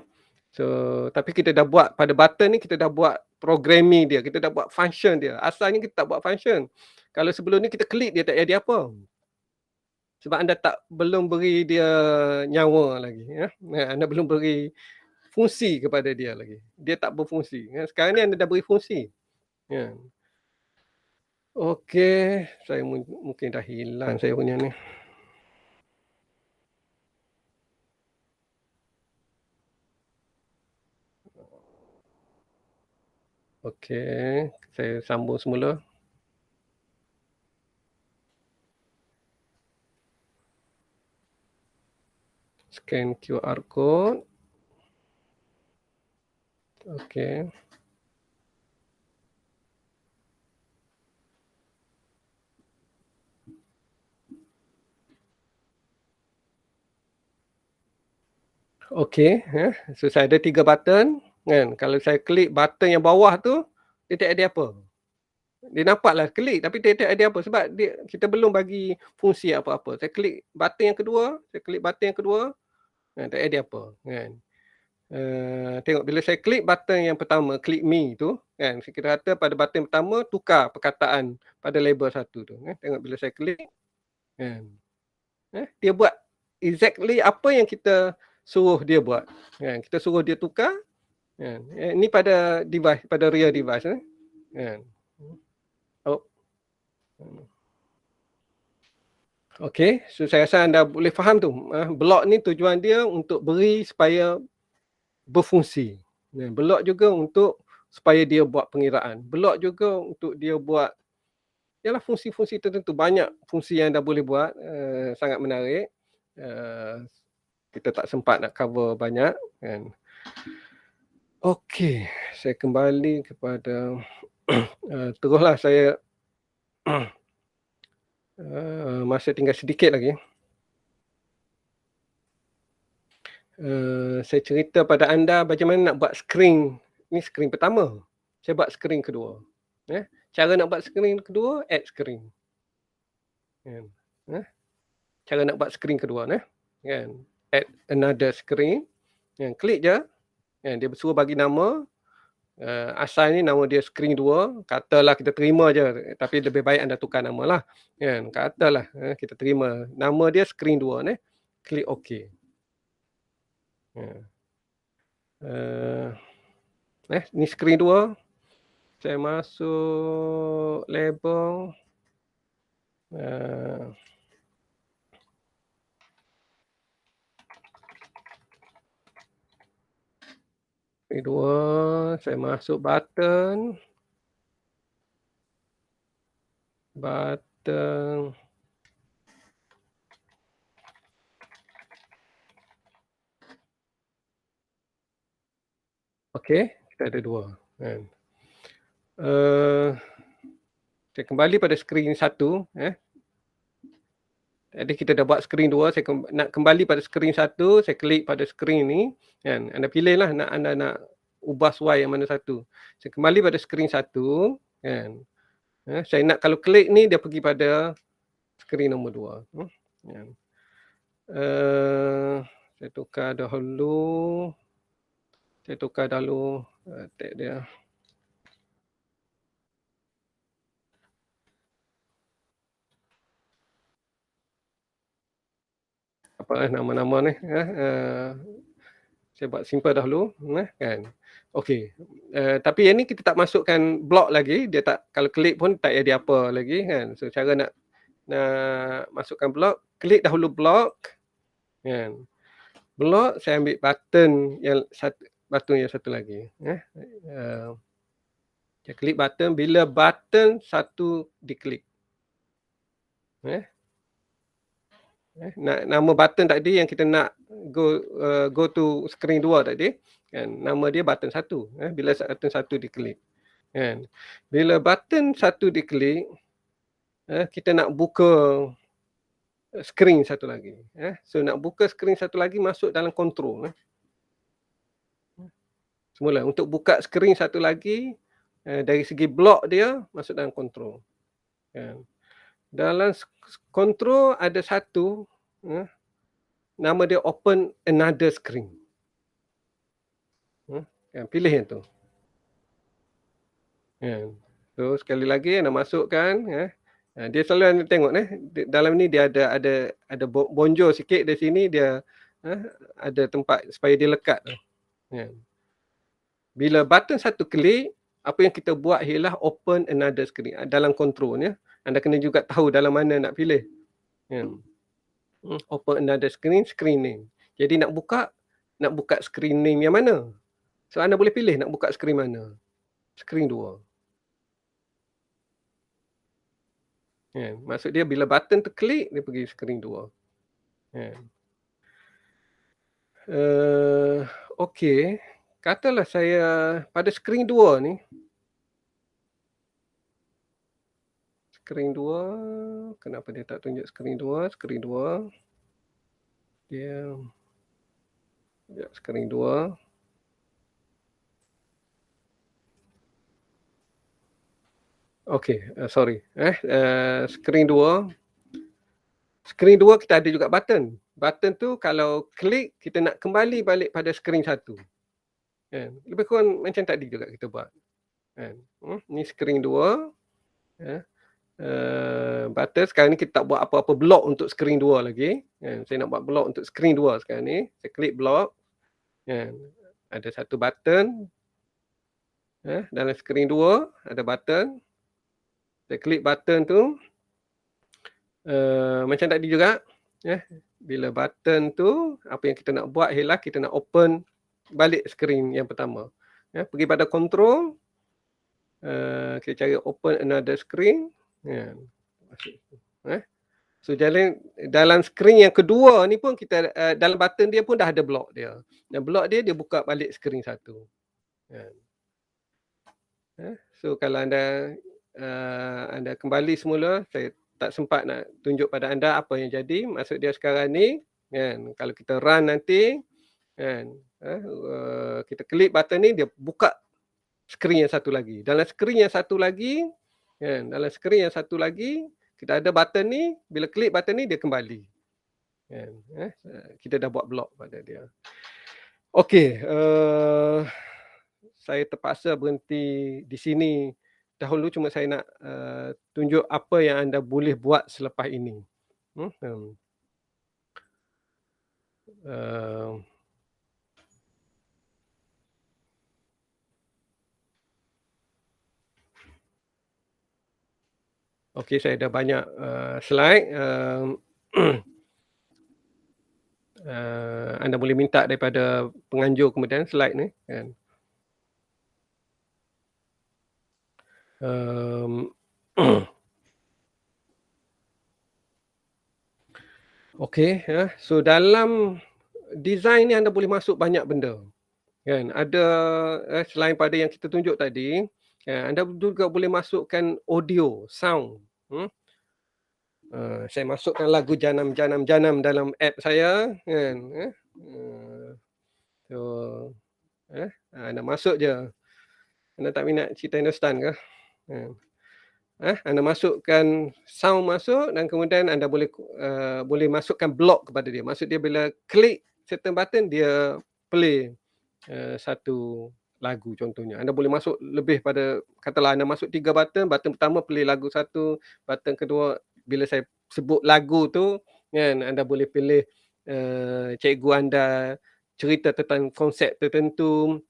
So tapi kita dah buat pada button ni, kita dah buat programming dia, kita dah buat function dia. Asalnya kita tak buat function. Kalau sebelum ni kita klik dia tak jadi apa. Sebab anda belum beri dia nyawa lagi. Anda belum beri fungsi kepada dia lagi. Dia tak berfungsi. Sekarang ni anda dah beri fungsi. Okey, saya mungkin dah hilang saya punya ni. Okey, saya sambung semula. Scan QR code. Okey. Okey, so saya ada 3 button kan. Kalau saya klik button yang bawah tu, dia tak ada apa. Dia nampaklah klik tapi dia tak ada apa sebab kita belum bagi fungsi apa-apa. Saya klik button yang kedua, tak ada apa kan. Tengok bila saya klik button yang pertama, klik me tu kan, kita kata pada button pertama tukar perkataan pada label satu tu kan. Tengok bila saya klik kan. Dia buat exactly apa yang kita suruh dia buat. Kan. Kita suruh dia tukar kan. Ni pada device, pada real device kan. Oh. Okey, so saya rasa anda boleh faham tu. Block ni tujuan dia untuk beri supaya berfungsi. Block juga untuk supaya dia buat pengiraan. Block juga untuk dia buat ialah fungsi-fungsi tertentu. Banyak fungsi yang anda boleh buat, sangat menarik. Kita tak sempat nak cover banyak kan. Okey, saya kembali kepada teruslah saya masa tinggal sedikit lagi. Saya cerita pada anda bagaimana nak buat skrin. Ni skrin pertama. Saya buat skrin kedua. Cara nak buat skrin kedua, add skrin. Cara nak buat skrin kedua kan. Add another screen. Klik je. Dia bersuruh bagi nama. Asal ni nama dia skrin 2. Katalah kita terima je. Tapi lebih baik anda tukar nama lah. Katalah kita terima. Nama dia skrin 2. Klik OK. Ni skrin 2. Saya masuk label. Skrin 2. Saya masuk button. Okey, kita ada 2 kan. Saya kembali pada skrin 1 Jadi kita dah buat skrin 2, saya nak kembali pada skrin 1, saya klik pada skrin ni kan. Anda pilihlah anda nak ubah suai yang mana satu. Saya kembali pada skrin 1 kan. Saya nak kalau klik ni dia pergi pada skrin nombor 2. Kan. Saya tukar dahulu. Tag dia. Apa nama-nama ni saya buat simple dahulu kan. Okey. Tapi yang ni kita tak masukkan block lagi, dia tak, kalau klik pun tak ada apa lagi kan. So cara nak masukkan block, klik dahulu block kan. Block saya ambil button yang satu lagi saya klik button bila button satu diklik. Nama button tadi yang kita nak go to screen 2 tadi kan, nama dia button 1 bila button 1 diklik kan. Bila button 1 diklik kita nak buka screen satu lagi so nak buka screen satu lagi masuk dalam control semula untuk buka screen satu lagi dari segi block dia masuk dalam control kan. Dalam control ada satu nama dia open another screen. Pilih yang tu. So sekali lagi anda masukkan dia selalu anda tengok dalam ni dia ada bonjol sikit di sini, dia ada tempat supaya dia lekat. Bila button satu klik, apa yang kita buat ialah open another screen dalam control anda kena juga tahu dalam mana nak pilih. Open another screen name. Jadi nak buka screen name yang mana? So anda boleh pilih nak buka screen mana. Screen 2. Maksud dia bila button terklik dia pergi screen 2. Okey. Katalah saya pada screen 2 ni. Screen 2, kenapa dia tak tunjuk screen 2? Screen 2. Dia screen 2. Okey, sorry. Skrin 2. Skrin 2 kita ada juga button. Button tu kalau klik, kita nak kembali balik pada skrin 1. Kan. Lebih kurang macam tadi juga kita buat. Kan. Ni skrin 2. Ya. Button sekarang ni kita tak buat apa-apa blok untuk skrin 2 lagi. Kan. Saya nak buat blok untuk skrin 2 sekarang ni. Saya klik blok. Kan. Ada satu button. Dalam skrin 2 ada button. Saya klik button tu. Macam tadi juga. Bila button tu, apa yang kita nak buat ialah kita nak open balik skrin yang pertama. Pergi pada control. Kita cari open another screen. So dalam skrin yang kedua ni pun kita dalam button dia pun dah ada blok dia. Dan blok dia buka balik skrin 1. So kalau anda kembali semula, saya tak sempat nak tunjuk pada anda apa yang jadi. Maksud dia sekarang ni, kan, kalau kita run nanti, kan, kita klik button ni, dia buka skrin yang satu lagi. Dalam skrin yang satu lagi, kan, dalam skrin yang satu lagi, kita ada button ni, bila klik button ni, dia kembali. Kan, kita dah buat blok pada dia. Okey, saya terpaksa berhenti di sini dahulu, cuma saya nak tunjuk apa yang anda boleh buat selepas ini. Okey, saya ada banyak slide. Anda boleh minta daripada penganjur kemudian slide ni, kan. Okey, so dalam design ni anda boleh masuk banyak benda, kan. Ada selain pada yang kita tunjuk tadi, anda juga boleh masukkan audio, sound. Saya masukkan lagu Janam Janam Janam dalam app saya, kan. So anda masuk je. Anda tak minat cerita Hindustan ke? Anda masukkan sound masuk dan kemudian anda boleh masukkan blok kepada dia. Maksud dia bila klik certain button, dia play satu lagu contohnya. Anda boleh masuk lebih pada, katalah anda masuk 3 button. Button pertama play lagu satu, button kedua bila saya sebut lagu tu, kan, anda boleh pilih cikgu anda cerita tentang konsep tertentu,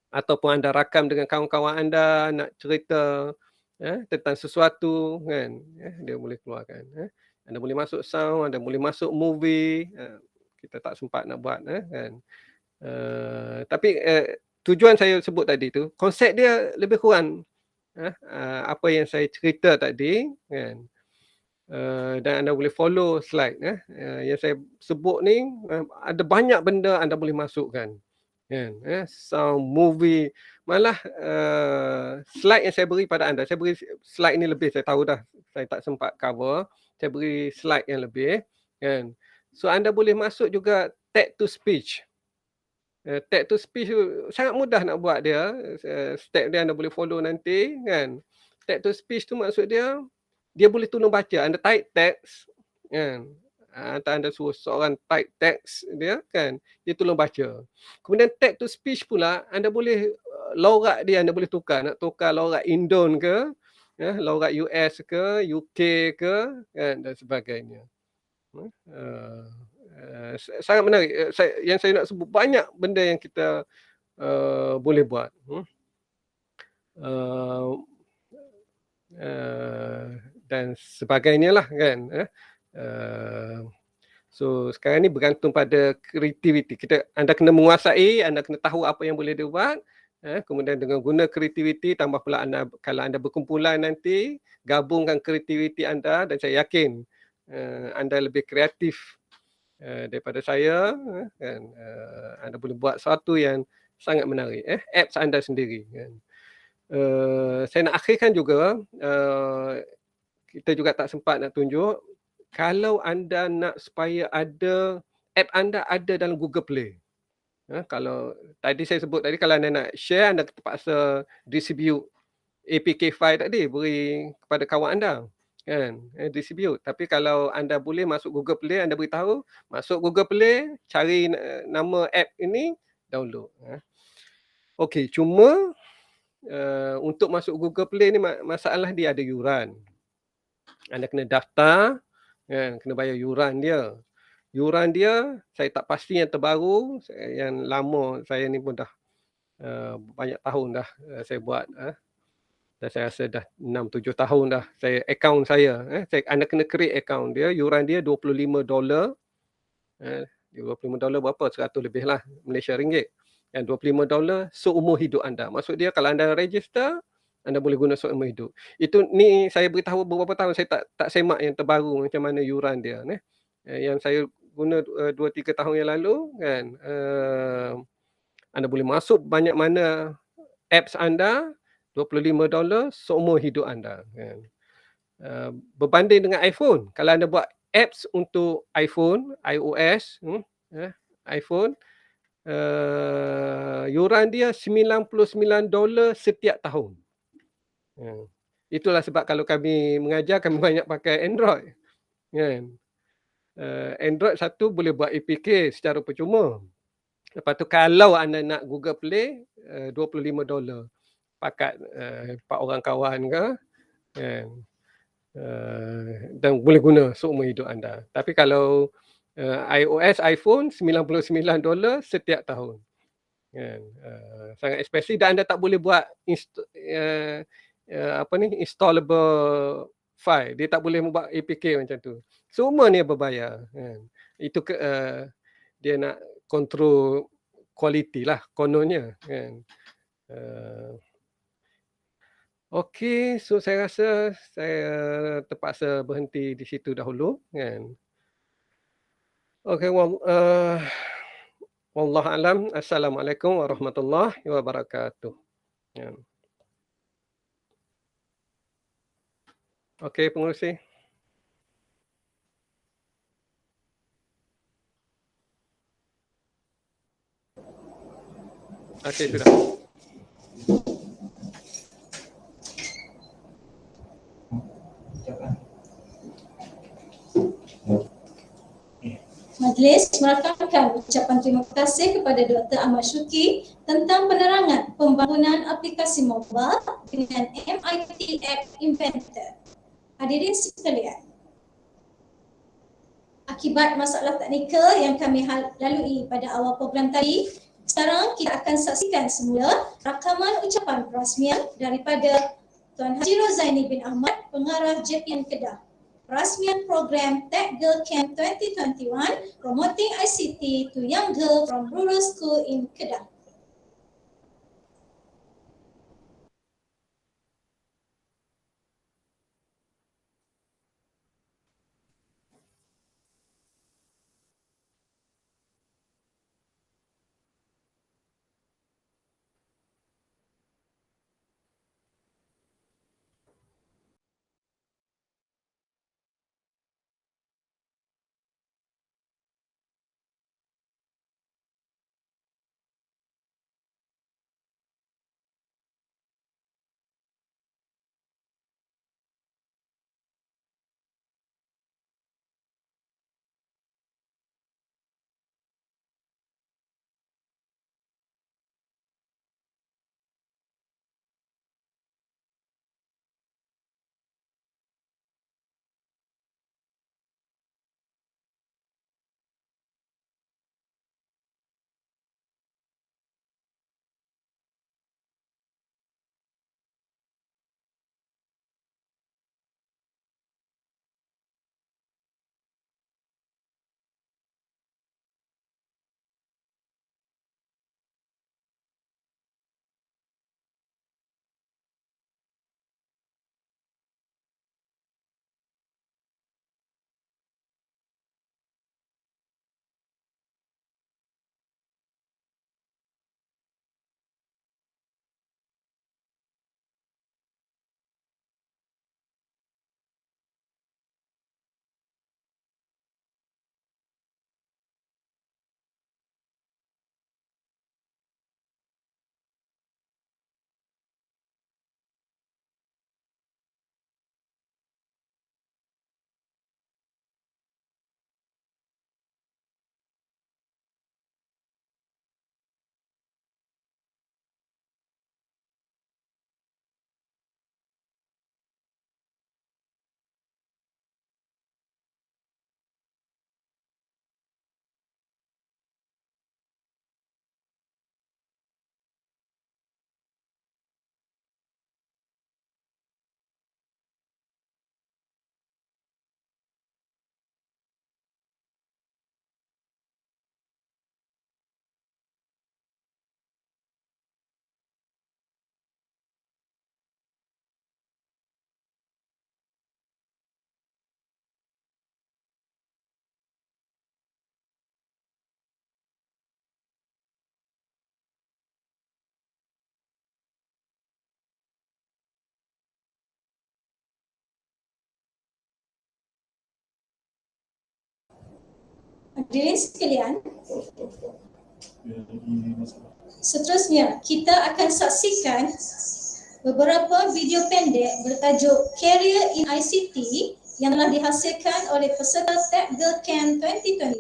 ataupun anda rakam dengan kawan-kawan anda nak cerita tentang sesuatu, kan, dia boleh keluarkan. Anda boleh masuk sound, anda boleh masuk movie. Kita tak sempat nak buat, kan. Tapi tujuan saya sebut tadi tu, konsep dia lebih kurang apa yang saya cerita tadi, kan. Dan anda boleh follow slide. Yang saya sebut ni, ada banyak benda anda boleh masukkan, kan. Sound, movie. Malah slide yang saya beri pada anda, saya beri slide ni lebih, saya tahu dah saya tak sempat cover. Saya beri slide yang lebih, kan. So anda boleh masuk juga text to speech. Text to speech tu sangat mudah nak buat dia. Step dia anda boleh follow nanti, kan. Text to speech tu maksud dia boleh tolong baca. Anda type teks, kan. Atau anda suruh seorang type teks dia, kan, dia tolong baca. Kemudian text to speech pula, anda boleh lorak dia, anda boleh tukar. Nak tukar lorak Indon ke, lorak US ke, UK ke, kan, dan sebagainya. Sangat menarik. Yang saya nak sebut, banyak benda yang kita boleh buat. Dan sebagainya lah, kan. So sekarang ni bergantung pada kreativiti. Anda kena menguasai, anda kena tahu apa yang boleh dibuat. Kemudian dengan guna kreativiti, tambah pula anda, kalau anda berkumpulan nanti, gabungkan kreativiti anda, dan saya yakin anda lebih kreatif daripada saya, kan. Anda boleh buat sesuatu yang sangat menarik, apps anda sendiri, kan. Saya nak akhirkan juga, kita juga tak sempat nak tunjuk, kalau anda nak supaya ada app anda ada dalam Google Play. Kalau tadi saya sebut tadi, kalau anda nak share, anda terpaksa distribute APK file tadi, beri kepada kawan anda, kan, distribute. Tapi kalau anda boleh masuk Google Play, anda beritahu, masuk Google Play, cari nama app ini, download. Okey, cuma untuk masuk Google Play ni masalah dia ada yuran. Anda kena daftar, kan, kena bayar yuran dia. Yuran dia saya tak pasti yang terbaru, yang lama saya ni pun dah banyak tahun dah saya buat, dan saya rasa dah 6-7 tahun dah saya akaun saya, anda kena create akaun dia, yuran dia $25, $25 berapa? 100 lebih lah Malaysia ringgit. Yang $25 seumur hidup anda. Maksud dia kalau anda register, anda boleh guna seumur hidup. Itu ni saya beritahu beberapa tahun, saya tak semak yang terbaru macam mana yuran dia, yang saya guna 2-3 tahun yang lalu, kan, anda boleh masuk banyak mana apps anda, $25 seumur hidup anda, kan. Berbanding dengan iPhone, kalau anda buat apps untuk iPhone, iOS, iPhone, yuran dia $99 setiap tahun. Itulah sebab kalau kami mengajar, kami banyak pakai Android, kan. Android satu boleh buat APK secara percuma. Lepas tu kalau anda nak Google Play, $25 pakat 4 orang kawan ke, kan, dan boleh guna seumur hidup anda. Tapi kalau iOS, iPhone, $99 setiap tahun, kan. Sangat expensive dan anda tak boleh buat installable file. Dia tak boleh membuat APK macam tu. Semua ni berbayar, kan. Itu dia nak control kualiti lah kononnya, kan. Okey, so saya rasa saya terpaksa berhenti di situ dahulu, kan. Okey, wallahu alam. Assalamualaikum warahmatullahi wabarakatuh. Ya. Okey, pengerusi. Okey, sudah. Majlis merakamkan ucapan terima kasih kepada Dr. Ahmad Syuki tentang penerangan pembangunan aplikasi mobile dengan MIT App Inventor. Hadirin sekalian, akibat masalah teknikal yang kami lalui pada awal program tadi, sekarang kita akan saksikan semula rakaman ucapan perasmian daripada Tuan Haji Rozaini bin Ahmad, Pengarah JPN Kedah. Perasmian program Tech Girl Camp 2021 Promoting ICT to Young Girl from Rural School in Kedah. Hadirin sekalian, seterusnya kita akan saksikan beberapa video pendek bertajuk Career in ICT yang telah dihasilkan oleh peserta Tech Girl Camp 2021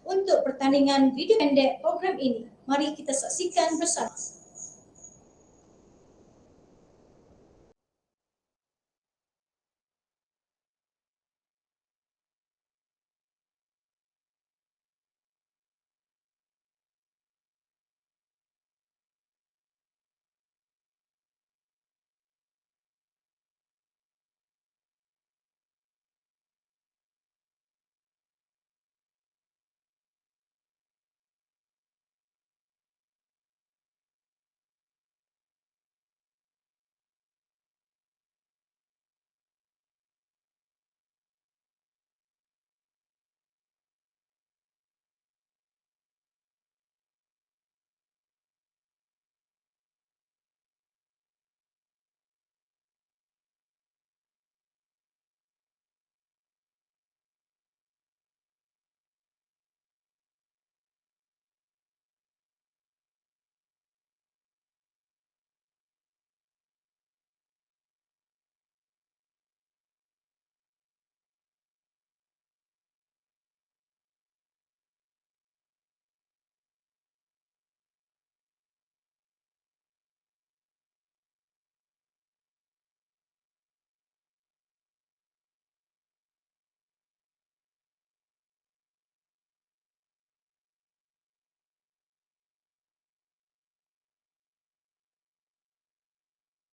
untuk pertandingan video pendek program ini. Mari kita saksikan bersama.